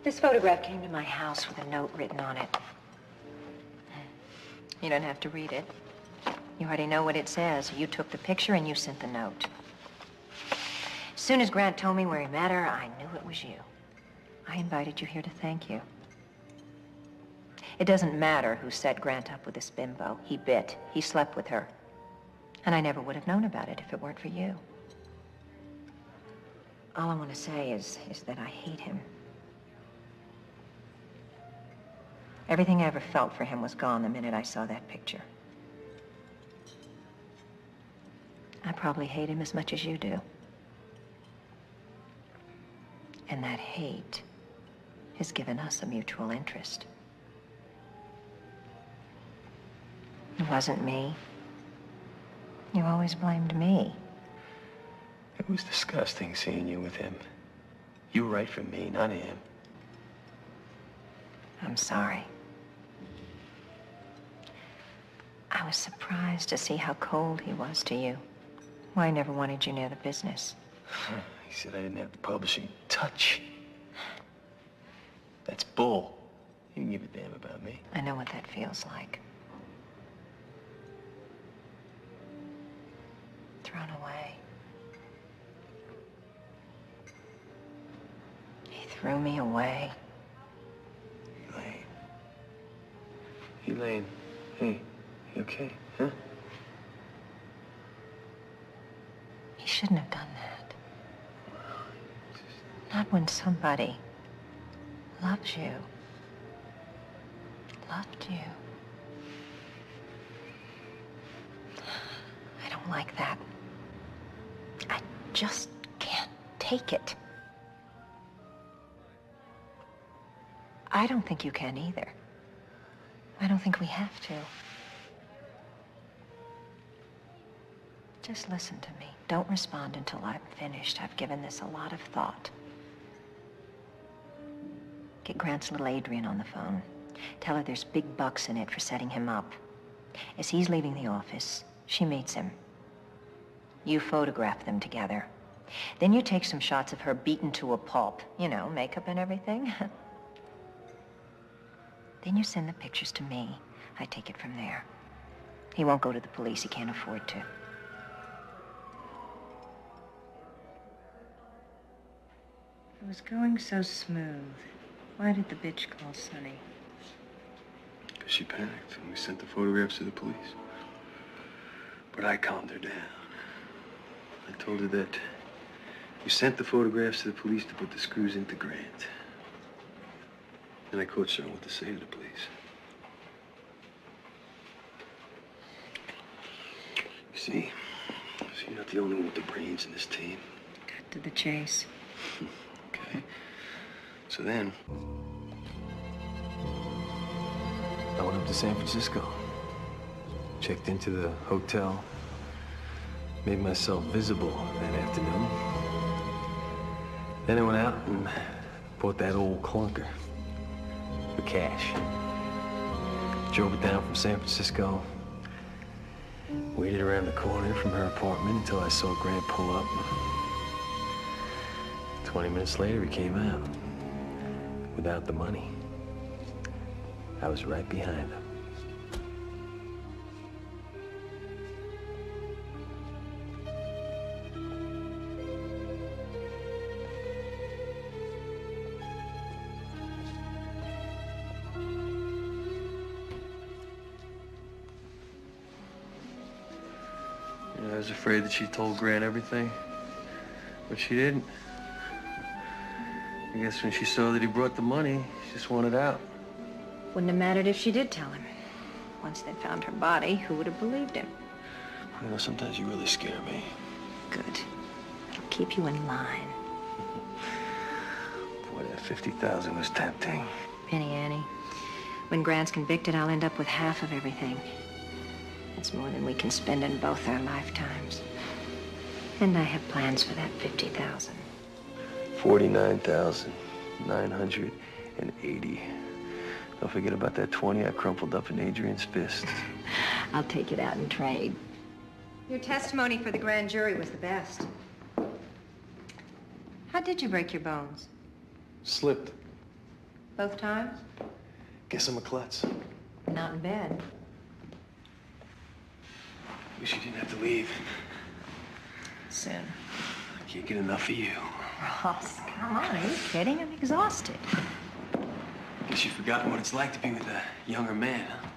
This photograph came to my house with a note written on it. You don't have to read it. You already know what it says. You took the picture and you sent the note. As soon as Grant told me where he met her, I knew it was you. I invited you here to thank you. It doesn't matter who set Grant up with this bimbo. He bit. He slept with her. And I never would have known about it if it weren't for you. All I want to say is that I hate him. Everything I ever felt for him was gone the minute I saw that picture. I probably hate him as much as you do. And that hate has given us a mutual interest. It wasn't me. You always blamed me. It was disgusting seeing you with him. You were right for me, not him. I'm sorry. I was surprised to see how cold he was to you. Why, I never wanted you near the business. He said I didn't have the publishing touch. That's bull. He didn't give a damn about me. I know what that feels like. Thrown away. He threw me away. Elaine, hey, you okay, huh? He shouldn't have done that. Not when somebody loves you. Loved you. I don't like that. I just can't take it. I don't think you can either. I don't think we have to. Just listen to me. Don't respond until I'm finished. I've given this a lot of thought. Get Grant's little Adrian on the phone. Tell her there's big bucks in it for setting him up. As he's leaving the office, she meets him. You photograph them together. Then you take some shots of her beaten to a pulp. You know, makeup and everything. Then you send the pictures to me. I take it from there. He won't go to the police. He can't afford to. It was going so smooth. Why did the bitch call Sonny? Because she panicked and we sent the photographs to the police. But I calmed her down. I told her that you sent the photographs to the police to put the screws into Grant. Then I coached her on what to say to the police. You see, you're not the only one with the brains in this team. Cut to the chase. Okay. So then, I went up to San Francisco. Checked into the hotel. Made myself visible that afternoon. Then I went out and bought that old clunker for cash. Drove it down from San Francisco. Waited around the corner from her apartment until I saw Grant pull up. 20 minutes later, he came out. Without the money. I was right behind him. I was afraid that she told Grant everything, but she didn't. I guess when she saw that he brought the money, she just wanted out. Wouldn't have mattered if she did tell him. Once they'd found her body, who would have believed him? You know, sometimes you really scare me. Good. It'll keep you in line. Boy, that 50,000 was tempting. Penny Annie, when Grant's convicted, I'll end up with half of everything. It's more than we can spend in both our lifetimes. And I have plans for that 50,000. 49,980. Don't forget about that 20 I crumpled up in Adrian's fist. I'll take it out in trade. Your testimony for the grand jury was the best. How did you break your bones? Slipped. Both times? Guess I'm a klutz. Not in bed. Wish you didn't have to leave. Soon. I can't get enough of you. Ross, come on, are you kidding? I'm exhausted. Guess you've forgotten what it's like to be with a younger man, huh?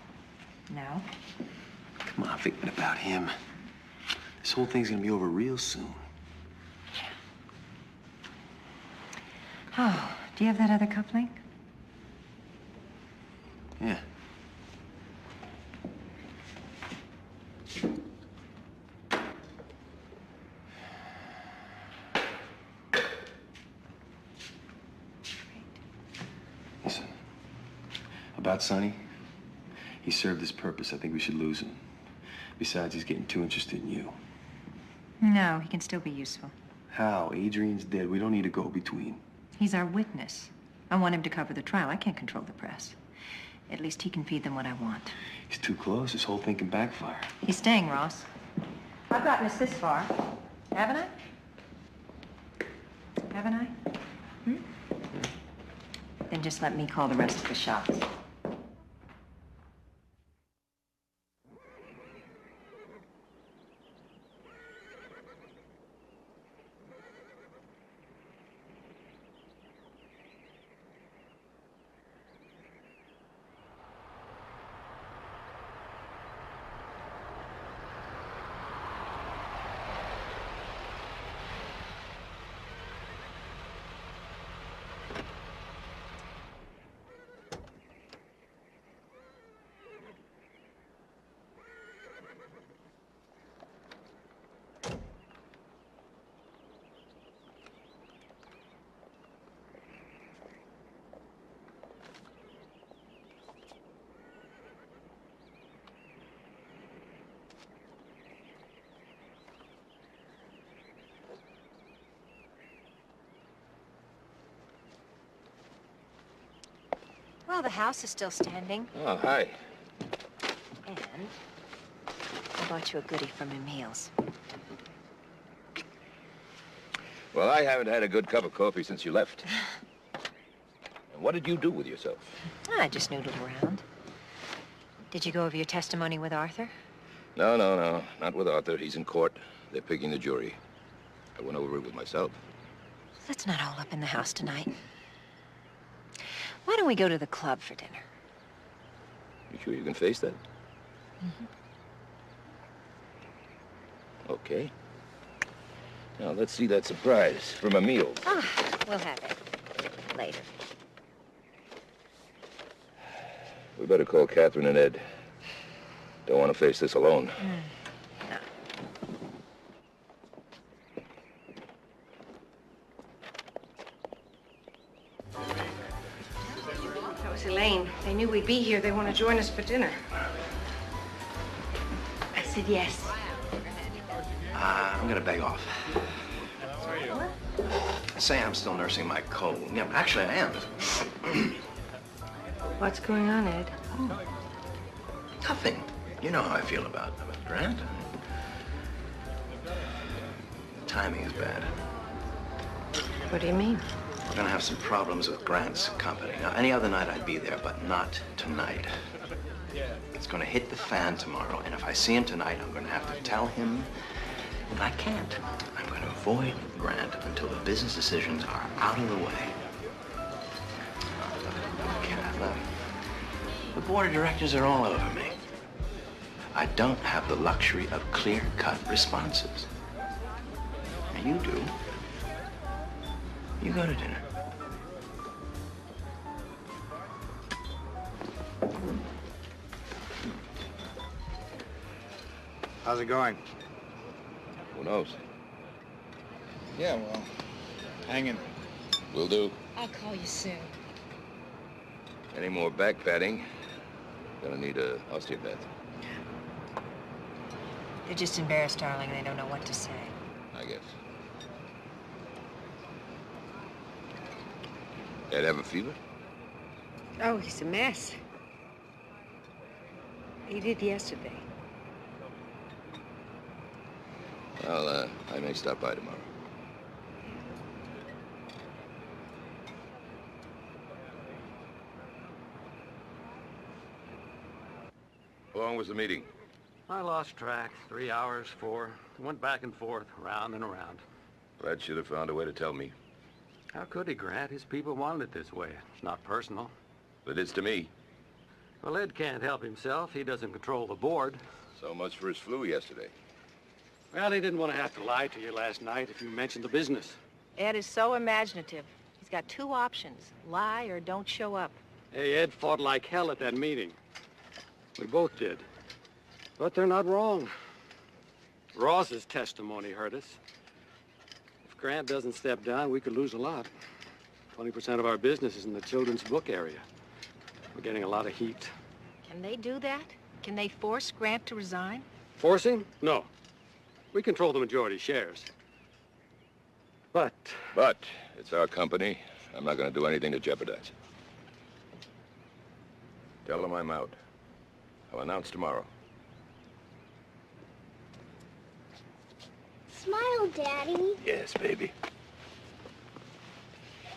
No. Come on, thinking about him. This whole thing's gonna be over real soon. Oh, do you have that other cufflink? Yeah. Listen, about Sonny, he served his purpose. I think we should lose him. Besides, he's getting too interested in you. No, he can still be useful. How? Adrian's dead. We don't need a go-between. He's our witness. I want him to cover the trial. I can't control the press. At least he can feed them what I want. He's too close. This whole thing can backfire. He's staying, Ross. I've gotten us this far. Haven't I? Haven't I? Then just let me call the rest of the shots. Well, the house is still standing. Oh, hi. And I bought you a goodie from Emil's. Well, I haven't had a good cup of coffee since you left. And what did you do with yourself? I just noodled around. Did you go over your testimony with Arthur? No. Not with Arthur. He's in court. They're picking the jury. I went over it with myself. Let's not hole up in the house tonight. Why don't we go to the club for dinner? You sure you can face that? Mm-hmm. Okay. Now, let's see that surprise from Emil. Ah, we'll have it later. We better call Catherine and Ed. Don't want to face this alone. No. That was Elaine. They knew we'd be here. They want to join us for dinner. I said yes. I'm gonna beg off. Say I'm still nursing my cold. Yeah, actually I am. What's going on, Ed? Nothing. You know how I feel about Grant. The timing is bad. What do you mean? We're gonna have some problems with Grant's company. Now, any other night I'd be there, but not tonight. It's gonna hit the fan tomorrow, and if I see him tonight, I'm gonna have to tell him that I can't. I'm gonna avoid Grant until the business decisions are out of the way. Look, the board of directors are all over me. I don't have the luxury of clear-cut responses. And you do. You go to dinner. How's it going? Who knows? Yeah, well, hanging. Will do. I'll call you soon. Any more back padding? Gonna need a osteopath. They're just embarrassed, darling. They don't know what to say. I guess. Ed have a fever? Oh, he's a mess. He did yesterday. Well, I may stop by tomorrow. How long was the meeting? I lost track. 3 hours, 4. Went back and forth, round and around. Brad should have found a way to tell me. How could he, Grant? His people wanted it this way. It's not personal. But it's to me. Well, Ed can't help himself. He doesn't control the board. So much for his flu yesterday. Well, he didn't want to have to lie to you last night if you mentioned the business. Ed is so imaginative. He's got 2 options, lie or don't show up. Hey, Ed fought like hell at that meeting. We both did. But they're not wrong. Ross's testimony hurt us. If Grant doesn't step down, we could lose a lot. 20% of our business is in the children's book area. We're getting a lot of heat. Can they do that? Can they force Grant to resign? Forcing? No. We control the majority shares. But it's our company. I'm not going to do anything to jeopardize it. Tell them I'm out. I'll announce tomorrow. Smile, Daddy. Yes, baby.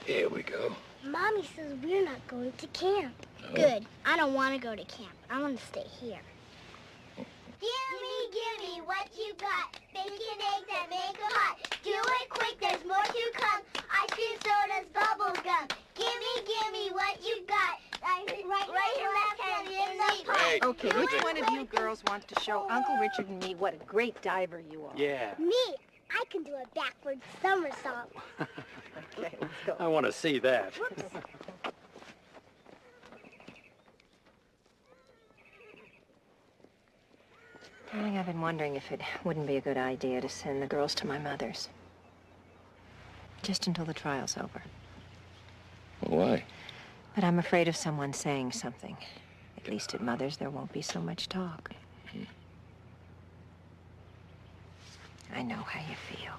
Here we go. Mommy says we're not going to camp. Oh. Good. I don't want to go to camp. I want to stay here. Gimme what you got. Bacon, eggs that make 'em hot. Do it quick, there's more to come. Ice cream, sodas, bubble gum. Gimme what you got. Right here, left hand in the pot. Okay, which one of you girls wants to show Uncle Richard and me what a great diver you are? yeah, Me, I can do a backward somersault. Okay, let's go. I want to see that. Darling, I've been wondering if it wouldn't be a good idea to send the girls to my mother's. Just until the trial's over. Why? But I'm afraid of someone saying something. At least at Mother's, there won't be so much talk. I know how you feel.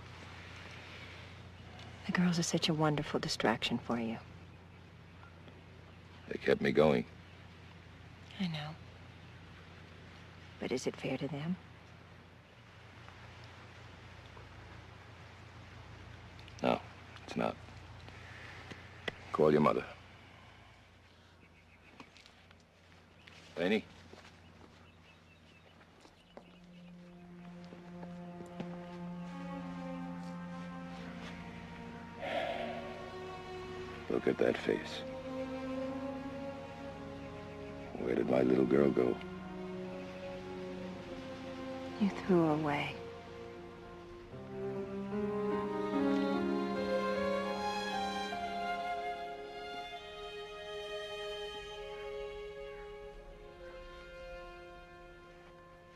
The girls are such a wonderful distraction for you. They kept me going. I know. But is it fair to them? No, it's not. Call your mother. Laney? Look at that face. Where did my little girl go? You threw her away.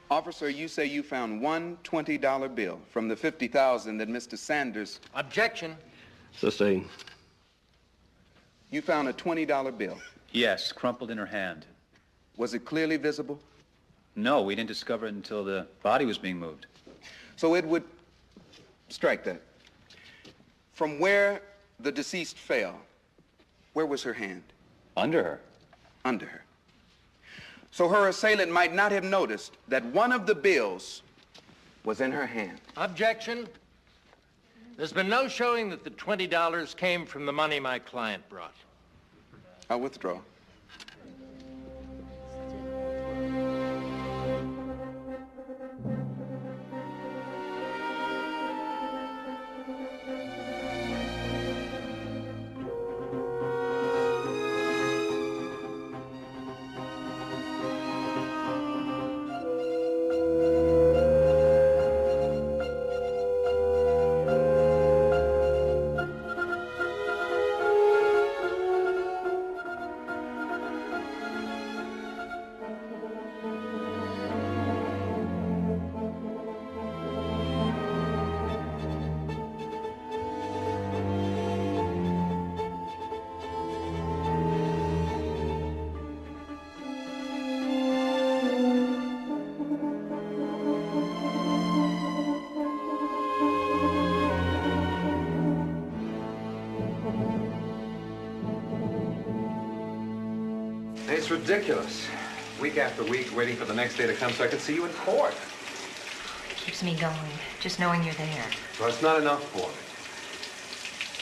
Officer, you say you found one $20 bill from the $50,000 that Mr. Sanders... Objection. Sustained. You found a $20 bill. Yes, crumpled in her hand. Was it clearly visible? No, we didn't discover it until the body was being moved. So it would... Strike that. From where the deceased fell, where was her hand? Under her. Under her. So her assailant might not have noticed that one of the bills was in her hand. Objection. There's been no showing that the $20 came from the money my client brought. I'll withdraw. It's ridiculous. Week after week, waiting for the next day to come so I can see you in court. Keeps me going, just knowing you're there. Well, it's not enough for me.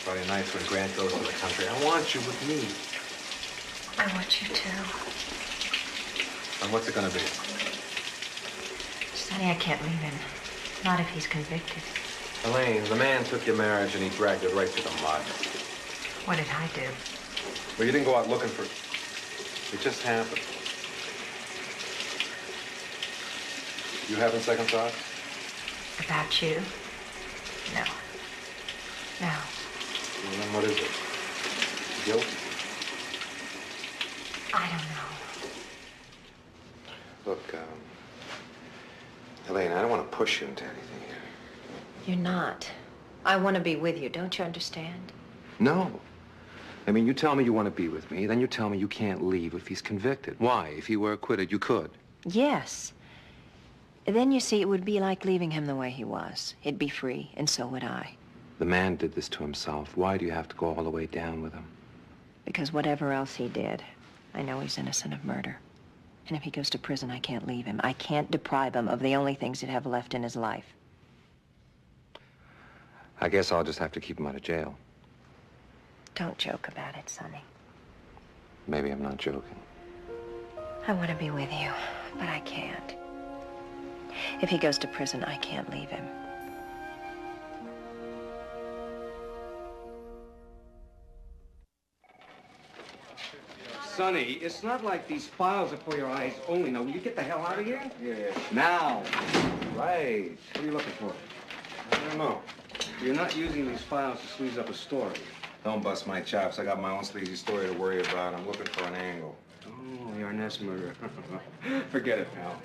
Friday nights when Grant goes to the country, I want you with me. I want you to. And what's it gonna be? Sonny, I can't leave him. Not if he's convicted. Elaine, the man took your marriage and he dragged it right to the mud. What did I do? Well, you didn't go out looking for it. It just happened. You having second thoughts? About you? No. No. Well, then what is it? Guilt? I don't know. Look, Elaine, I don't want to push you into anything here. You're not. I want to be with you. Don't you understand? No. I mean, you tell me you want to be with me, then you tell me you can't leave if he's convicted. Why? If he were acquitted, you could. Yes. Then, you see, it would be like leaving him the way he was. He'd be free, and so would I. The man did this to himself. Why do you have to go all the way down with him? Because whatever else he did, I know he's innocent of murder. And if he goes to prison, I can't leave him. I can't deprive him of the only things he'd have left in his life. I guess I'll just have to keep him out of jail. Don't joke about it, Sonny. Maybe I'm not joking. I want to be with you, but I can't. If he goes to prison, I can't leave him. Sonny, it's not like these files are for your eyes only. Now, will you get the hell out of here? Yeah. Now. Right. What are you looking for? I don't know. You're not using these files to sleaze up a story. Don't bust my chops. I got my own sleazy story to worry about. I'm looking for an angle. Oh, you're an S-murderer. Forget it, pal.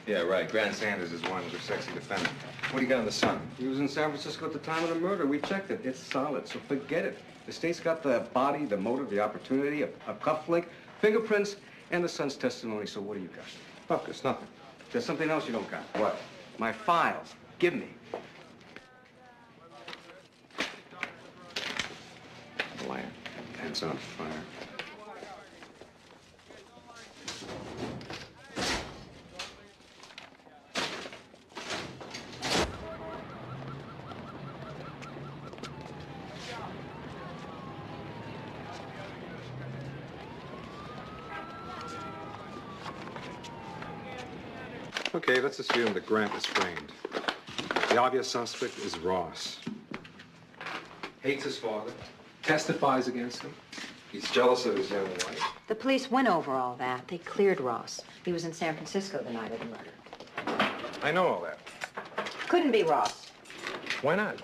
Yeah, right. Grant Sanders is one. He's a sexy defendant. What do you got on the Sun? He was in San Francisco at the time of the murder. We checked it. It's solid, so forget it. The state's got the body, the motive, the opportunity, a cufflink, fingerprints, and the son's testimony, so what do you got? Fuck, it's nothing. There's something else you don't got. What? My files. Give me. Liar. Pants on fire. Okay, let's assume that Grant is framed. The obvious suspect is Ross. Hates his father, testifies against him. He's jealous of his young wife. The police went over all that. They cleared Ross. He was in San Francisco the night of the murder. I know all that. Couldn't be Ross. Why not?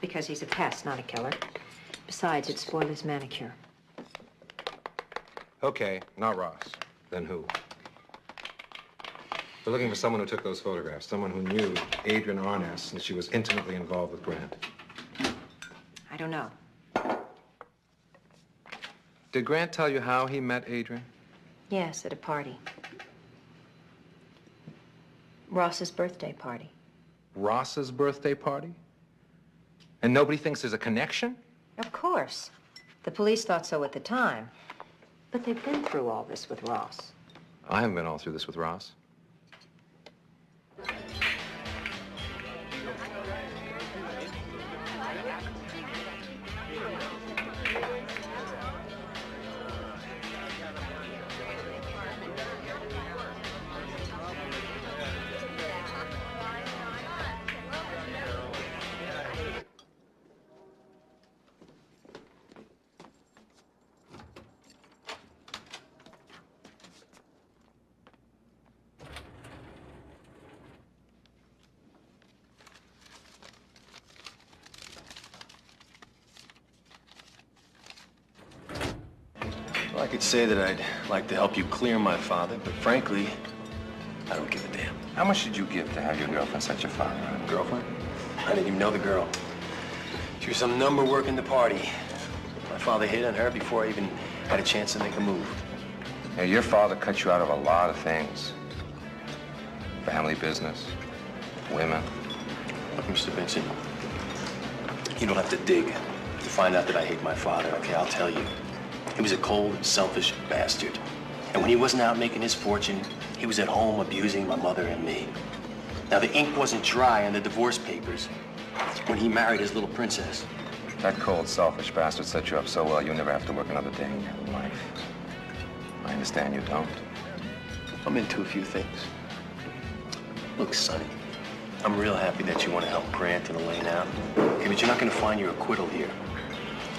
Because he's a pest, not a killer. Besides, it'd spoil his manicure. Okay, not Ross. Then who? We're looking for someone who took those photographs, someone who knew Adrian Arness, and she was intimately involved with Grant. I don't know. Did Grant tell you how he met Adrian? Yes, at a party. Ross's birthday party. Ross's birthday party? And nobody thinks there's a connection? Of course. The police thought so at the time. But they've been through all this with Ross. I haven't been all through this with Ross. Well, I could say that I'd like to help you clear my father, but frankly, I don't give a damn. How much did you give to have your girlfriend set your father up? Girlfriend? I didn't even know the girl. She was some number working the party. My father hit on her before I even had a chance to make a move. Hey, your father cut you out of a lot of things. Family business, women. Look, Mr. Vincent, you don't have to dig to find out that I hate my father, okay? I'll tell you. He was a cold, selfish bastard. And when he wasn't out making his fortune, he was at home abusing my mother and me. Now, the ink wasn't dry on the divorce papers when he married his little princess. That cold, selfish bastard set you up so well you never have to work another day in your life. I understand you don't. I'm into a few things. Look, Sonny, I'm real happy that you want to help Grant and Elaine out. Okay, but you're not going to find your acquittal here.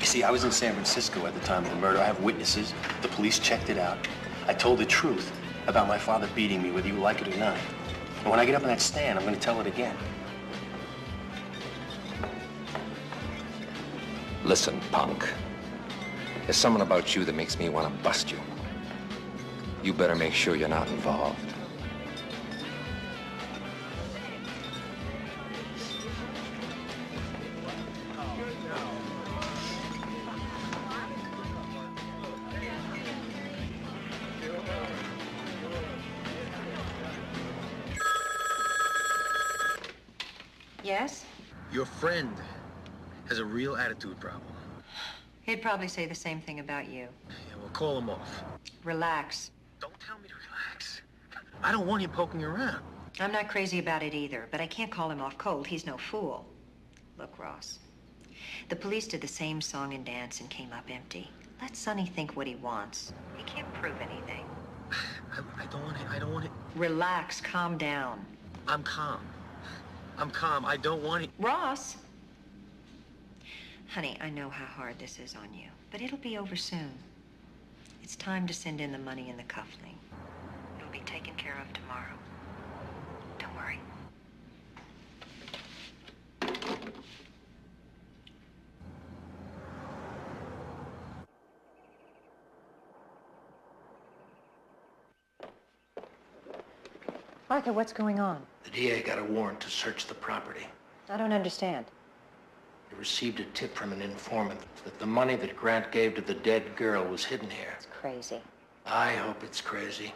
You see, I was in San Francisco at the time of the murder. I have witnesses. The police checked it out. I told the truth about my father beating me, whether you like it or not. And when I get up on that stand, I'm going to tell it again. Listen, punk. There's something about you that makes me want to bust you. You better make sure you're not involved. Yes? Your friend has a real attitude problem. He'd probably say the same thing about you. Yeah, well, call him off. Relax. Don't tell me to relax. I don't want him poking around. I'm not crazy about it either, but I can't call him off cold. He's no fool. Look, Ross, the police did the same song and dance and came up empty. Let Sonny think what he wants. He can't prove anything. I don't want it. Relax, calm down. I'm calm. I'm calm. I don't want it. Ross! Honey, I know how hard this is on you, but it'll be over soon. It's time to send in the money in the cuffling. It'll be taken care of tomorrow. Don't worry. Arthur, what's going on? The DA got a warrant to search the property. I don't understand. He received a tip from an informant that the money that Grant gave to the dead girl was hidden here. It's crazy. I hope it's crazy.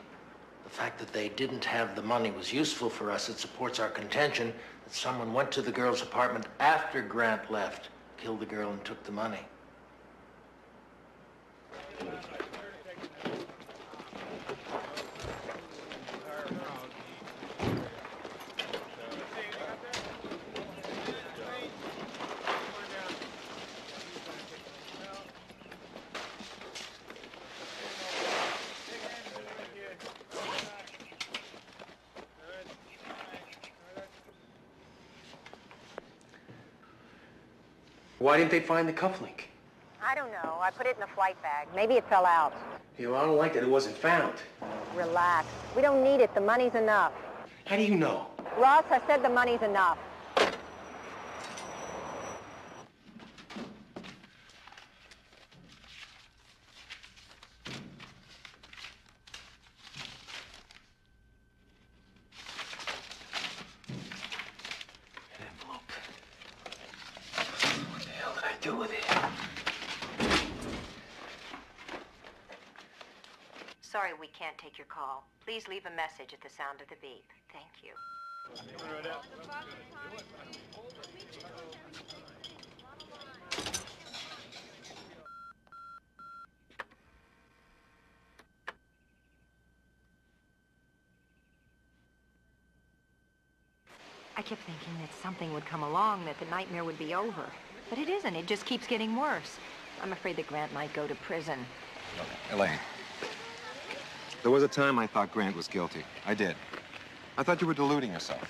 The fact that they didn't have the money was useful for us. It supports our contention that someone went to the girl's apartment after Grant left, killed the girl, and took the money. Why didn't they find the cufflink? I don't know. I put it in the flight bag. Maybe it fell out. You know, I don't like that it wasn't found. Relax. We don't need it. The money's enough. How do you know? Ross, I said the money's enough. Do with it. Sorry we can't take your call. Please leave a message at the sound of the beep. Thank you. I kept thinking that something would come along, that the nightmare would be over. But it isn't. It just keeps getting worse. I'm afraid that Grant might go to prison. Look, Elaine, there was a time I thought Grant was guilty. I did. I thought you were deluding yourself.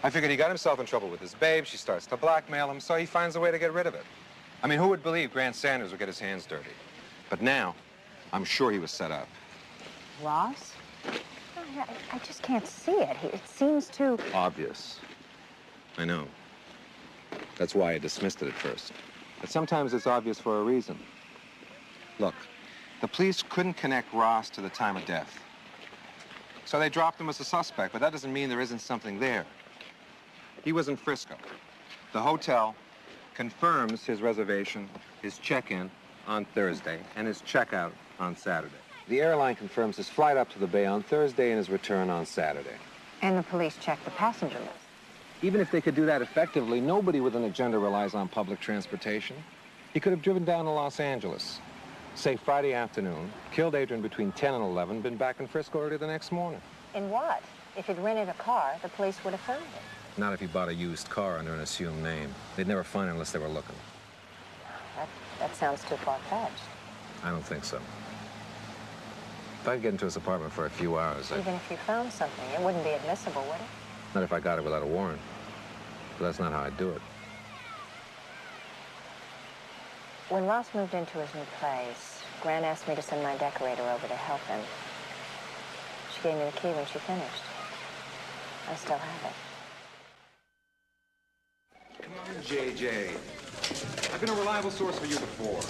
I figured he got himself in trouble with his babe. She starts to blackmail him, so he finds a way to get rid of it. I mean, who would believe Grant Sanders would get his hands dirty? But now, I'm sure he was set up. Ross? I just can't see it. It seems too... Obvious. I know. That's why I dismissed it at first. But sometimes it's obvious for a reason. Look, the police couldn't connect Ross to the time of death. So they dropped him as a suspect, but that doesn't mean there isn't something there. He was in Frisco. The hotel confirms his reservation, his check-in on Thursday, and his checkout on Saturday. The airline confirms his flight up to the bay on Thursday and his return on Saturday. And the police checked the passenger list. Even if they could do that effectively, nobody with an agenda relies on public transportation. He could have driven down to Los Angeles, say Friday afternoon, killed Adrian between 10 and 11, been back in Frisco early the next morning. In what? If he'd rented a car, the police would have found it. Not if he bought a used car under an assumed name. They'd never find it unless they were looking. That sounds too far-fetched. I don't think so. If I could get into his apartment for a few hours, Even if you found something, it wouldn't be admissible, would it? Not if I got it without a warrant. But that's not how I'd do it. When Ross moved into his new place, Grant asked me to send my decorator over to help him. She gave me the key when she finished. I still have it. Come on, JJ. I've been a reliable source for you before.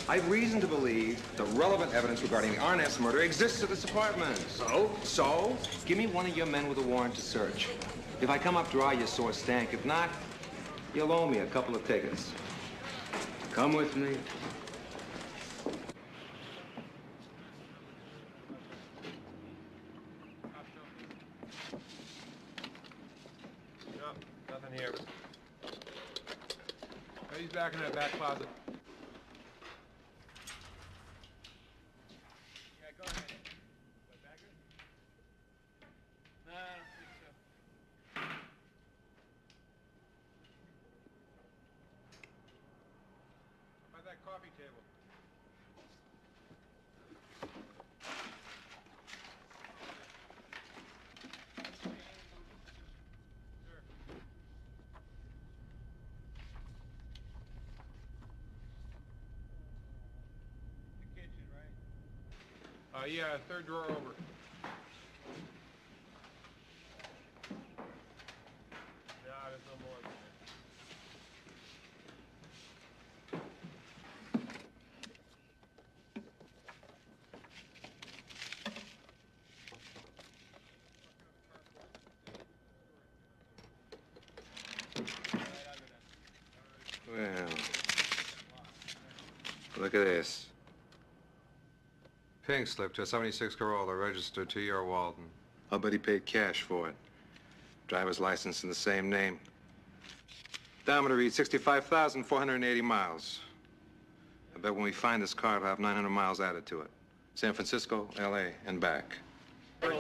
I have reason to believe the relevant evidence regarding the Arness murder exists at this apartment. So, give me one of your men with a warrant to search. If I come up dry, you sore stank. If not, you'll owe me a couple of tickets. Come with me. No, nothing here. He's back in that back closet. Yeah, go ahead. What, back here? No, I don't think so. How about that coffee table? Yeah, third drawer over. No, there's no more. Well, look at this. Pink slip to a 76 Corolla, registered to your Walden. I'll bet he paid cash for it. Driver's license in the same name. Odometer reads 65,480 miles. I bet when we find this car, it'll have 900 miles added to it. San Francisco, L.A., and back. Yeah,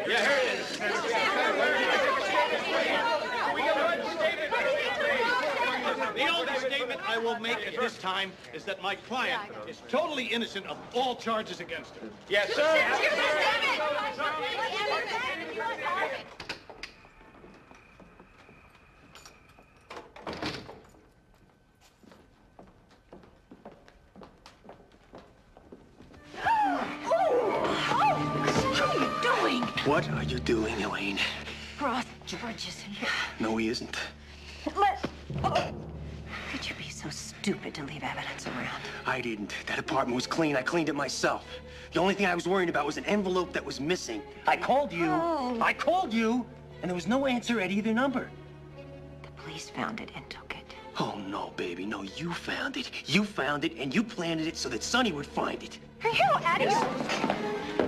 here it is. The only statement I will make at this time is that my client is totally innocent of all charges against her. Yes, sir. What are you doing, Elaine? Ross, George is here. No, he isn't. Could you be so stupid to leave evidence around? I didn't. That apartment was clean. I cleaned it myself. The only thing I was worried about was an envelope that was missing. I called you. Oh. I called you, and there was no answer at either number. The police found it and took it. Oh, no, baby. No, you found it. You found it, and you planted it so that Sonny would find it. Are you out of your...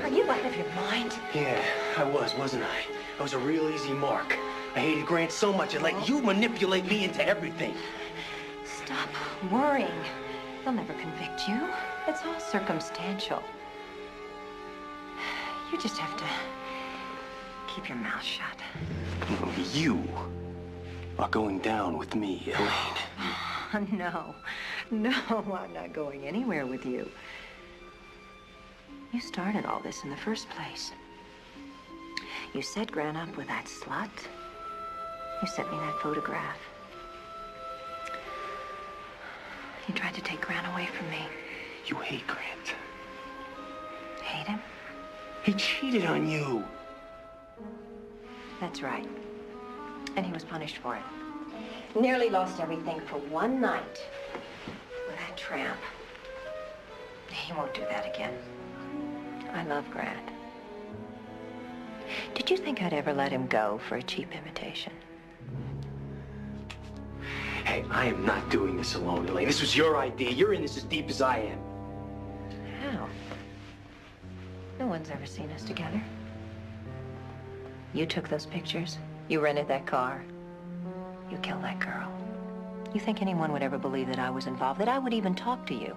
Are you out of your mind? Yeah, I was, wasn't I? I was a real easy mark. I hated Grant so much I let you manipulate me into everything. Stop worrying. They'll never convict you. It's all circumstantial. You just have to keep your mouth shut. No, you are going down with me, Elaine. No, I'm not going anywhere with you. You started all this in the first place. You set Grant up with that slut. You sent me that photograph. You tried to take Grant away from me. You hate Grant. Hate him? He cheated on you. That's right. And he was punished for it. Nearly lost everything for one night with that tramp. He won't do that again. I love Grant. Did you think I'd ever let him go for a cheap imitation? Hey, I am not doing this alone, Elaine. This was your idea. You're in this as deep as I am. How? No one's ever seen us together. You took those pictures. You rented that car. You killed that girl. You think anyone would ever believe that I was involved, that I would even talk to you?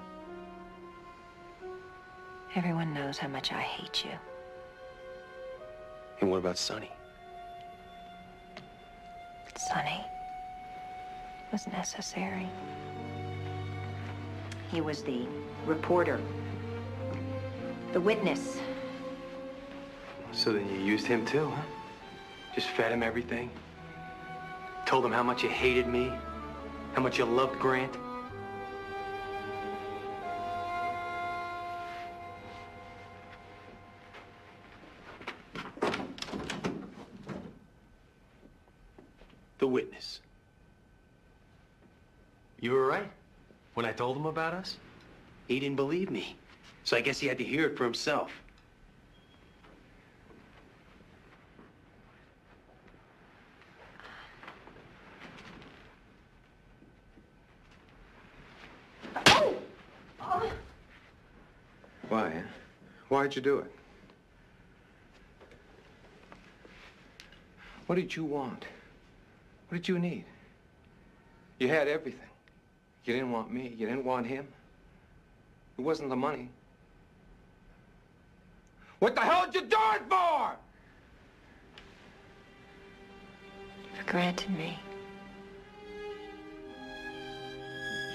Everyone knows how much I hate you. And what about Sonny? Sonny was necessary. He was the reporter, the witness. So then you used him too, huh? Just fed him everything? Told him how much you hated me? How much you loved Grant? The witness. You were right. When I told him about us, he didn't believe me. So I guess he had to hear it for himself. Why, huh? Why'd you do it? What did you want? What did you need? You had everything. You didn't want me. You didn't want him. It wasn't the money. What the hell did you do it for? For Grant and me.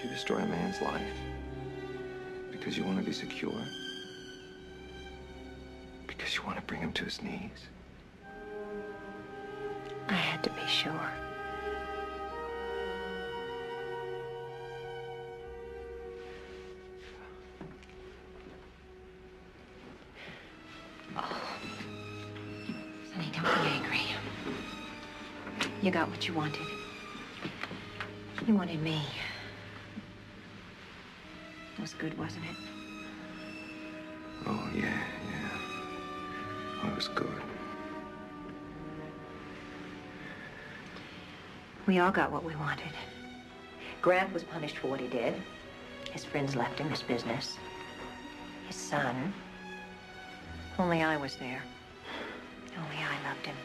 You destroy a man's life because you want to be secure. Because you want to bring him to his knees. I had to be sure. Sonny, don't be angry. You got what you wanted. You wanted me. It was good, wasn't it? Oh, yeah. Oh, it was good. We all got what we wanted. Grant was punished for what he did. His friends left him his business. His son. Only I was there. Only I loved him.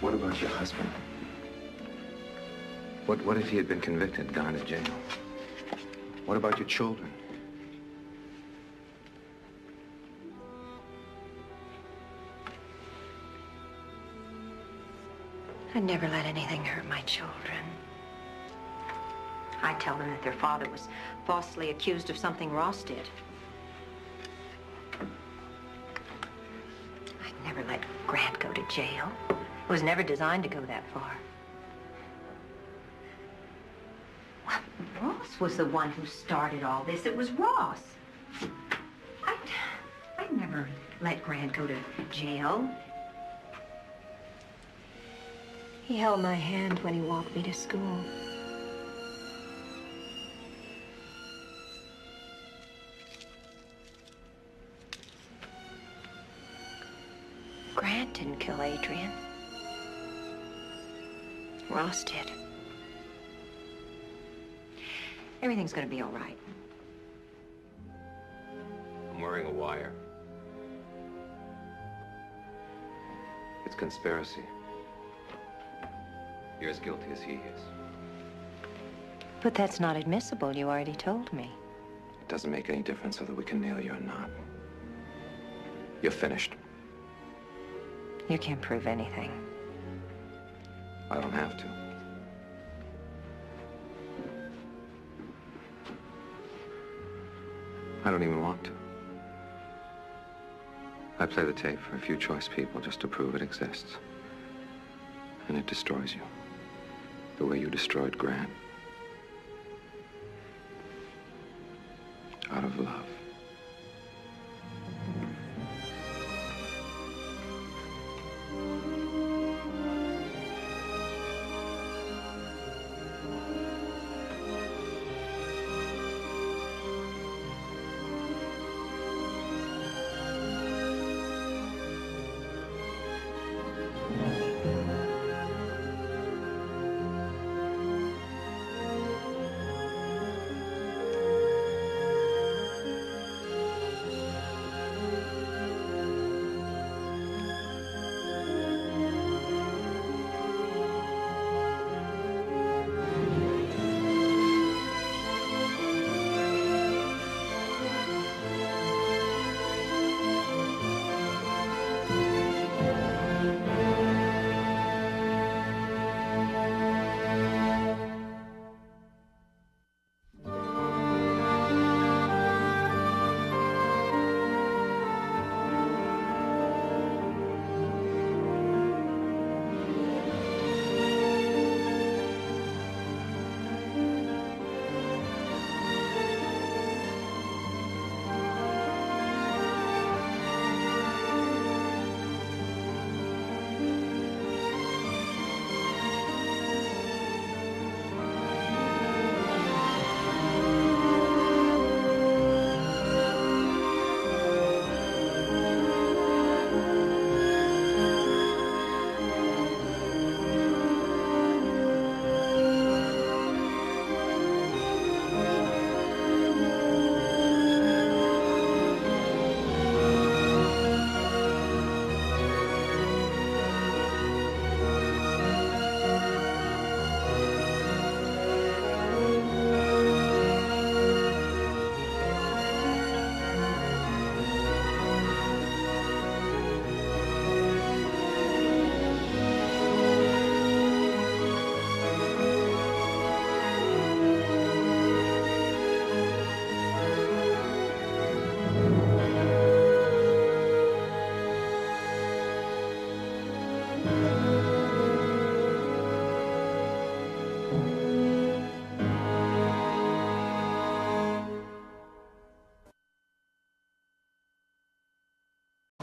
What about your husband? What if he had been convicted, gone to jail? What about your children? I'd never let anything hurt my children. I'd tell them that their father was falsely accused of something Ross did. I'd never let Grant go to jail. It was never designed to go that far. Well, Ross was the one who started all this. It was Ross. I'd never let Grant go to jail. He held my hand when he walked me to school. Grant didn't kill Adrian. Ross did. Everything's gonna be all right. I'm wearing a wire. It's conspiracy. You're as guilty as he is. But that's not admissible. You already told me. It doesn't make any difference whether we can nail you or not. You're finished. You can't prove anything. I don't have to. I don't even want to. I play the tape for a few choice people just to prove it exists. And it destroys you. The way you destroyed Grant. Out of love.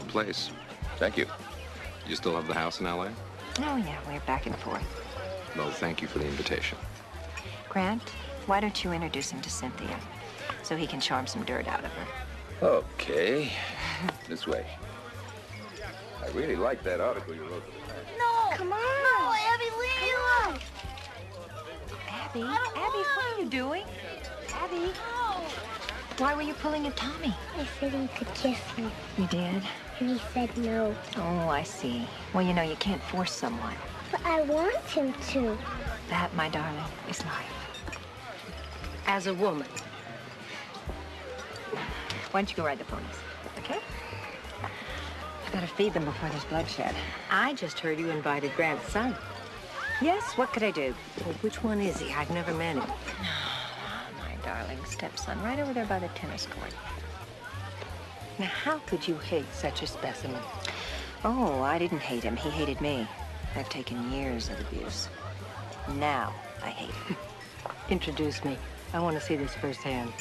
Place. Thank you. You still have the house in L.A.? Oh, yeah, we're back and forth. Well, thank you for the invitation. Grant, why don't you introduce him to Cynthia so he can charm some dirt out of her? Okay. This way. I really like that article you wrote for the Times. No! Come on! No, Abby, leave! Abby, what are you doing? Abby, No! why were you pulling at Tommy? I said he could kiss me, You did? and he said no. Oh, I see. Well, you know, you can't force someone. But I want him to. That, my darling, is life. As a woman. Why don't you go ride the ponies, okay? I've got to feed them before there's bloodshed. I just heard you invited Grant's son. Yes, what could I do? Well, which one is he? I've never met him. My darling stepson, right over there by the tennis court. Now, how could you hate such a specimen? Oh, I didn't hate him. He hated me. I've taken years of abuse. Now I hate him. Introduce me. I want to see this firsthand.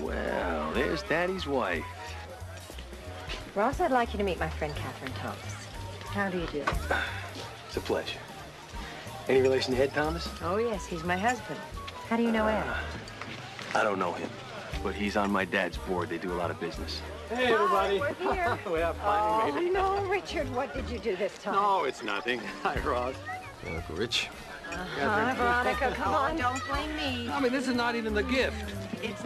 Well, there's Daddy's wife. Ross, I'd like you to meet my friend Catherine Thomas. How do you do? It's a pleasure. Any relation to Ed Thomas? Oh, yes, he's my husband. How do you know Ed? I don't know him, but he's on my dad's board. They do a lot of business. Hey, everybody. Hi, we're here. Well, finally made it. No, Richard, what did you do this time? No, it's nothing. Hi, Ross. Uncle Rich. Veronica, come on. Don't blame me. I mean, this is not even the gift. It's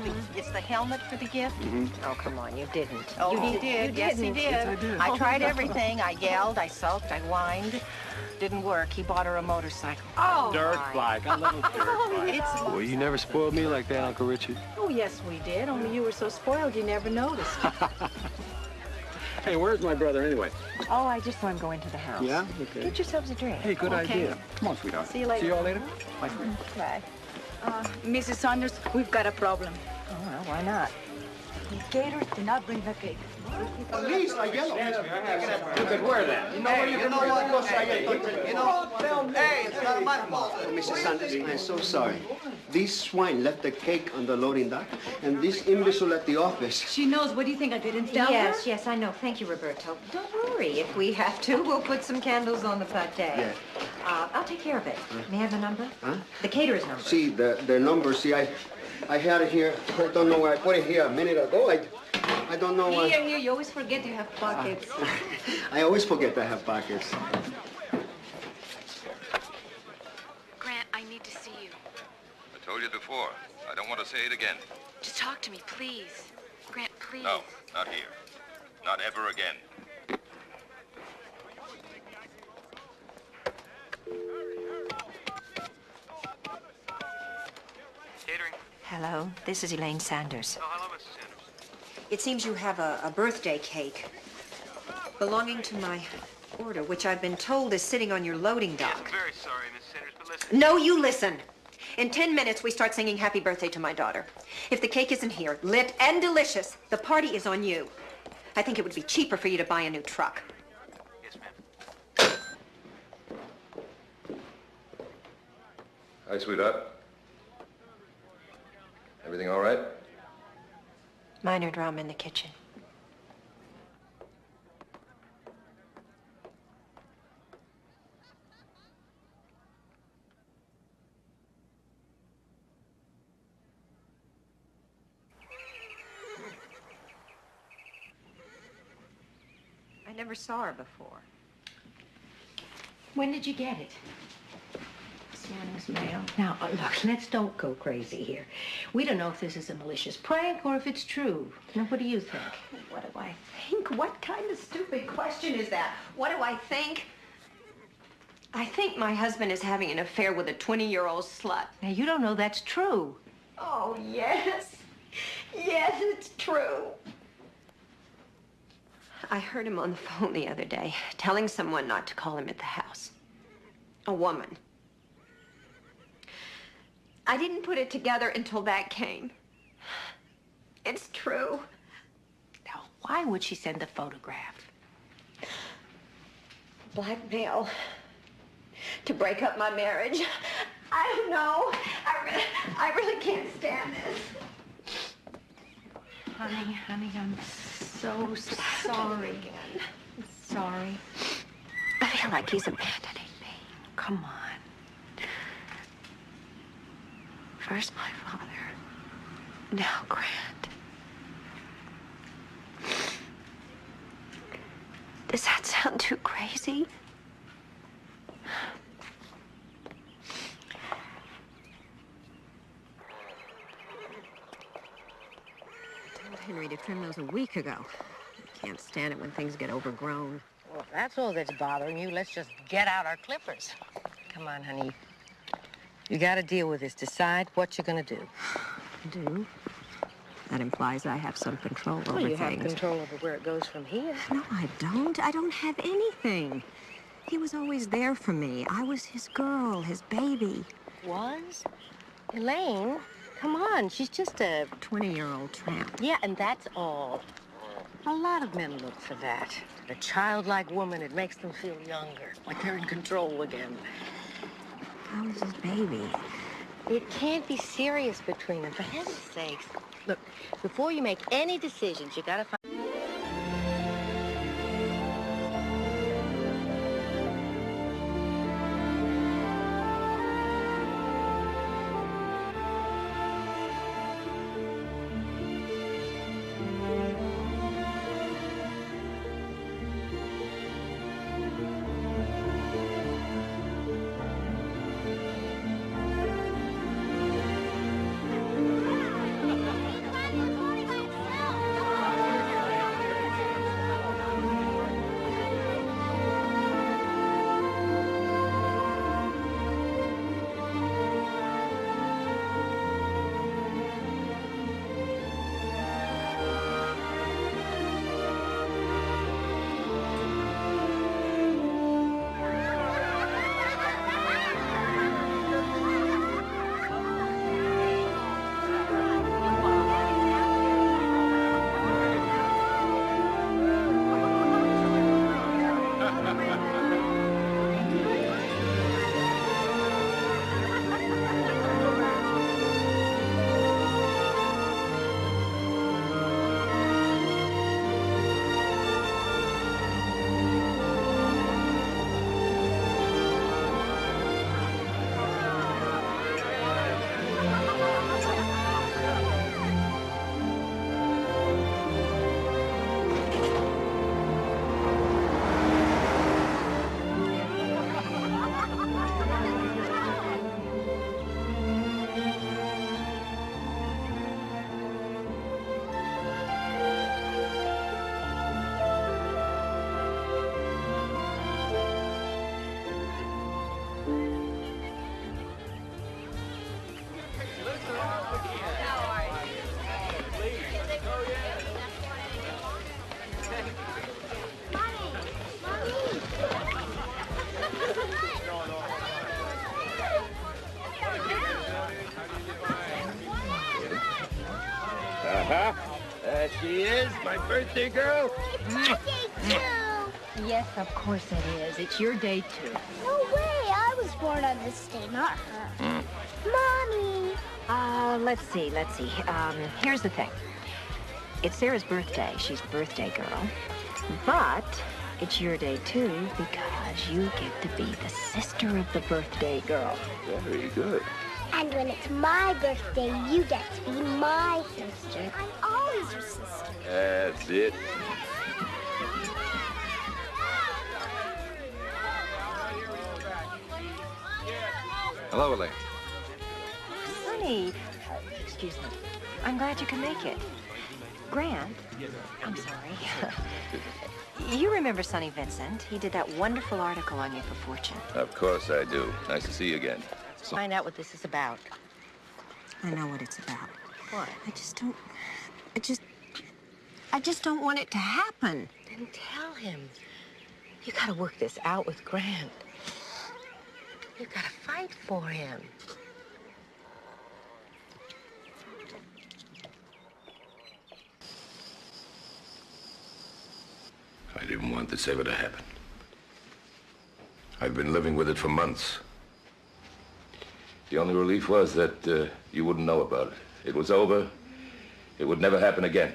the helmet for the gift. Oh, come on, you didn't. Oh, you he did. Yes, he didn't. did. Yes, I did. I tried everything. I yelled, I sulked, I whined. Didn't work. He bought her a motorcycle. Oh, Dirt bike. A little dirt bike. It's Well, you never spoiled me like that, Uncle Richard. Oh, yes, we did. Only you were so spoiled you never noticed. Hey, where's my brother anyway? Oh, I just saw him go into the house. Yeah? Okay. Get yourselves a drink. Hey, good Okay. idea. Come on, sweetheart. See you later. See you all later. Bye. Bye. Mrs. Saunders, we've got a problem. Oh, well, why not? The caterer did not bring the cake. Please, I yellow. You could wear that. Hey, you know what? Hey, it's not my fault. Mrs. Sanders, I'm so sorry. This swine left the cake on the loading dock, and this imbecile at the office. She knows. What do you think I didn't tell her? Yes, yes, I know. Thank you, Roberto. Don't worry. If we have to, we'll put some candles on the pate. Yeah. I'll take care of it. May I have the number? Huh? The caterer's number. See, the number, see, I had it here. I don't know where I put it here a minute ago. I don't know why. Here, you always forget to have pockets. I always forget to have pockets. Grant, I need to see you. I told you before. I don't want to say it again. Just talk to me, please. Grant, please. No, not here. Not ever again. Catering. Hello, this is Elaine Sanders. Oh, hello, Mrs. Sanders. It seems you have a birthday cake belonging to my order, which I've been told is sitting on your loading Yes, dock. I'm very sorry, Mrs. Sanders, but listen. No, you listen. In 10 minutes, we start singing happy birthday to my daughter. If the cake isn't here, lit and delicious, the party is on you. I think it would be cheaper for you to buy a new truck. Yes, ma'am. Hi, sweetheart. Everything all right? Minor drama in the kitchen. I never saw her before. When did you get it? This morning's mail. Now, look, let's don't go crazy here. We don't know if this is a malicious prank or if it's true. Now, what do you think? What do I think? What kind of stupid question is that? What do I think? I think my husband is having an affair with a 20-year-old slut. Now, you don't know that's true. Oh, yes. Yes, it's true. I heard him on the phone the other day, telling someone not to call him at the house. A woman. I didn't put it together until that came. It's true. Now, why would she send a photograph? Blackmail. To break up my marriage. I don't know. I really can't stand this. Honey, I'm so sorry. I'm sorry. I feel like he's abandoning me. Come on. First my father, now Grant. Does that sound too crazy? I told Henry to trim those a week ago. I can't stand it when things get overgrown. Well, if that's all that's bothering you, let's just get out our clippers. Come on, honey. You gotta deal with this. Decide what you're gonna do. Do? That implies I have some control over Well, you things. have control over where it goes from here. No, I don't. I don't have anything. He was always there for me. I was his girl, his baby. Was? Elaine, come on. She's just a 20-year-old tramp. Yeah, and that's all. A lot of men look for that. A childlike woman, it makes them feel younger, like they're in control again. I was his baby. It can't be serious between them, for heaven's sakes. Look, before you make any decisions, you gotta find... There she is, my birthday girl. Yes, of course it is. It's your day, too. No way. I was born on this day, not her. Mommy. Let's see. Here's the thing. It's Sarah's birthday. She's birthday girl. But it's your day, too, because you get to be the sister of the birthday girl. Very good. And when it's my birthday, you get to be my sister. I'm always your sister. That's it. Hello, Elaine. Sonny, excuse me. I'm glad you can make it. Grant, I'm sorry. You remember Sonny Vincent? He did that wonderful article on you for Fortune. Of course I do. Nice to see you again. Find out what this is about. I know what it's about. What? I just don't want it to happen. Then tell him. You gotta work this out with Grant. You gotta fight for him. I didn't want this ever to happen. I've been living with it for months. The only relief was that you wouldn't know about it. It was over. It would never happen again.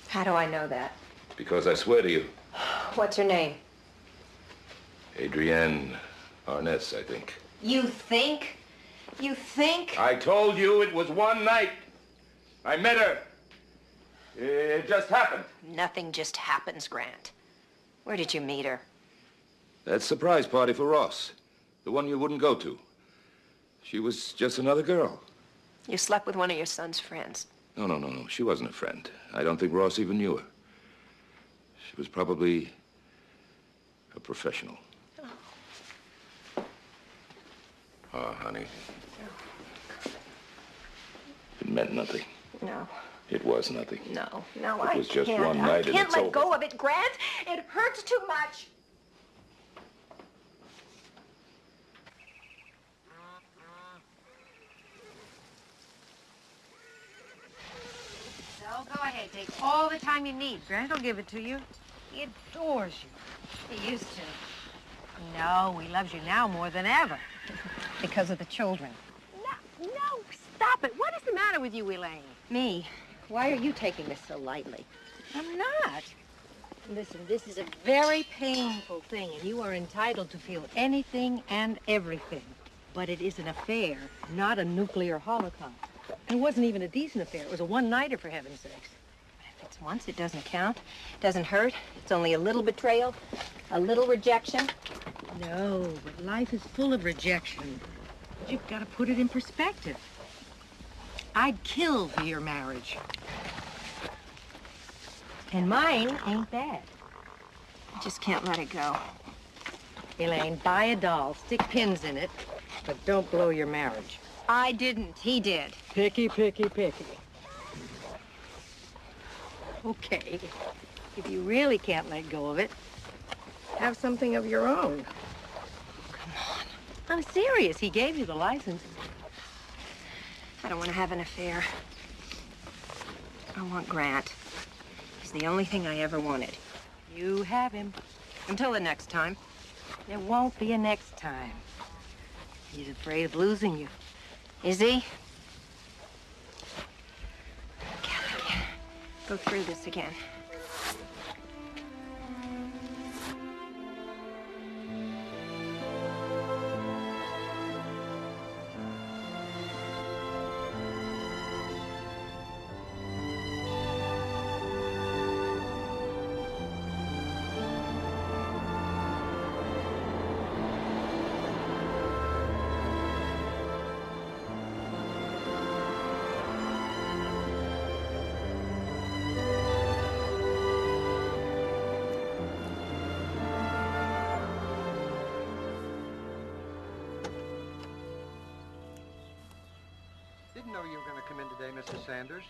How do I know that? Because I swear to you. What's her name? Adrienne Arness, I think. You think? You think? I told you it was one night. I met her. It just happened. Nothing just happens, Grant. Where did you meet her? That surprise party for Ross. The one you wouldn't go to. She was just another girl. You slept with one of your son's friends. No. She wasn't a friend. I don't think Ross even knew her. She was probably a professional. Oh, honey. It meant nothing. No. It was nothing. No, It was just one night and I can't it's let over. go of it, Grant. It hurts too much. So go ahead, take all the time you need. Grant will give it to you. He adores you. He used to. No, he loves you now more than ever. Because of the children. No, stop stop it. What is the matter with you, Elaine? Me? Why are you taking this so lightly? I'm not. Listen, this is a very painful thing, and you are entitled to feel anything and everything. But it is an affair, not a nuclear holocaust. And it wasn't even a decent affair. It was a one-nighter, for heaven's sakes. If it's once, it doesn't count. It doesn't hurt. It's only a little betrayal, a little rejection. No, but life is full of rejection. You've got to put it in perspective. I'd kill for your marriage. And mine ain't bad. I just can't let it go. Elaine, buy a doll, stick pins in it, but don't blow your marriage. I didn't. He did. Picky, picky, picky. Okay. If you really can't let go of it, have something of your own. Come on. I'm serious. He gave you the license. I don't want to have an affair. I want Grant. He's the only thing I ever wanted. You have him. Until the next time. There won't be a next time. He's afraid of losing you. Is he? Kelly, go through this again. Didn't know you were going to come in today, Mrs. Sanders.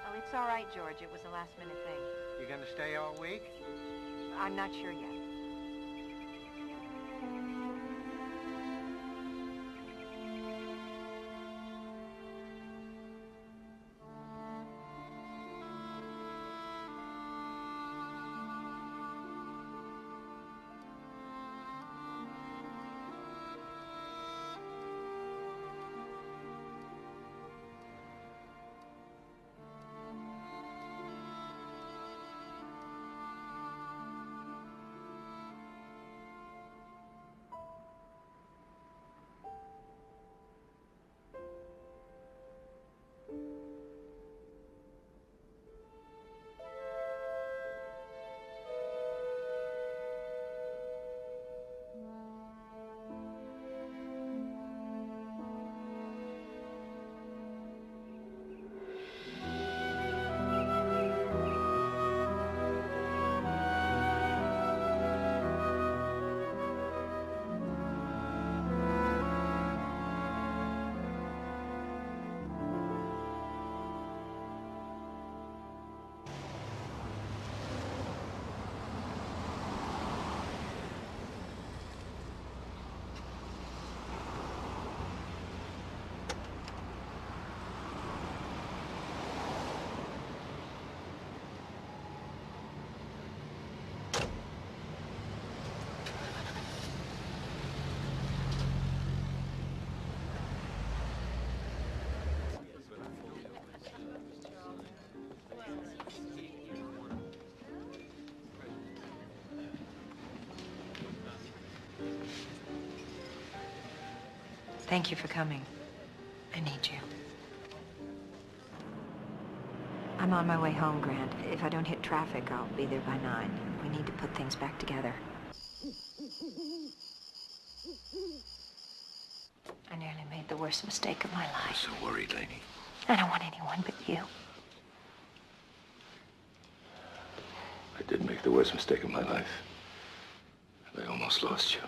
Oh, it's all right, George. It was a last-minute thing. You going to stay all week? I'm not sure yet. Thank you for coming. I need you. I'm on my way home, Grant. If I don't hit traffic, I'll be there by 9. We need to put things back together. I nearly made the worst mistake of my life. I'm so worried, Laney. I don't want anyone but you. I did make the worst mistake of my life. I almost lost you.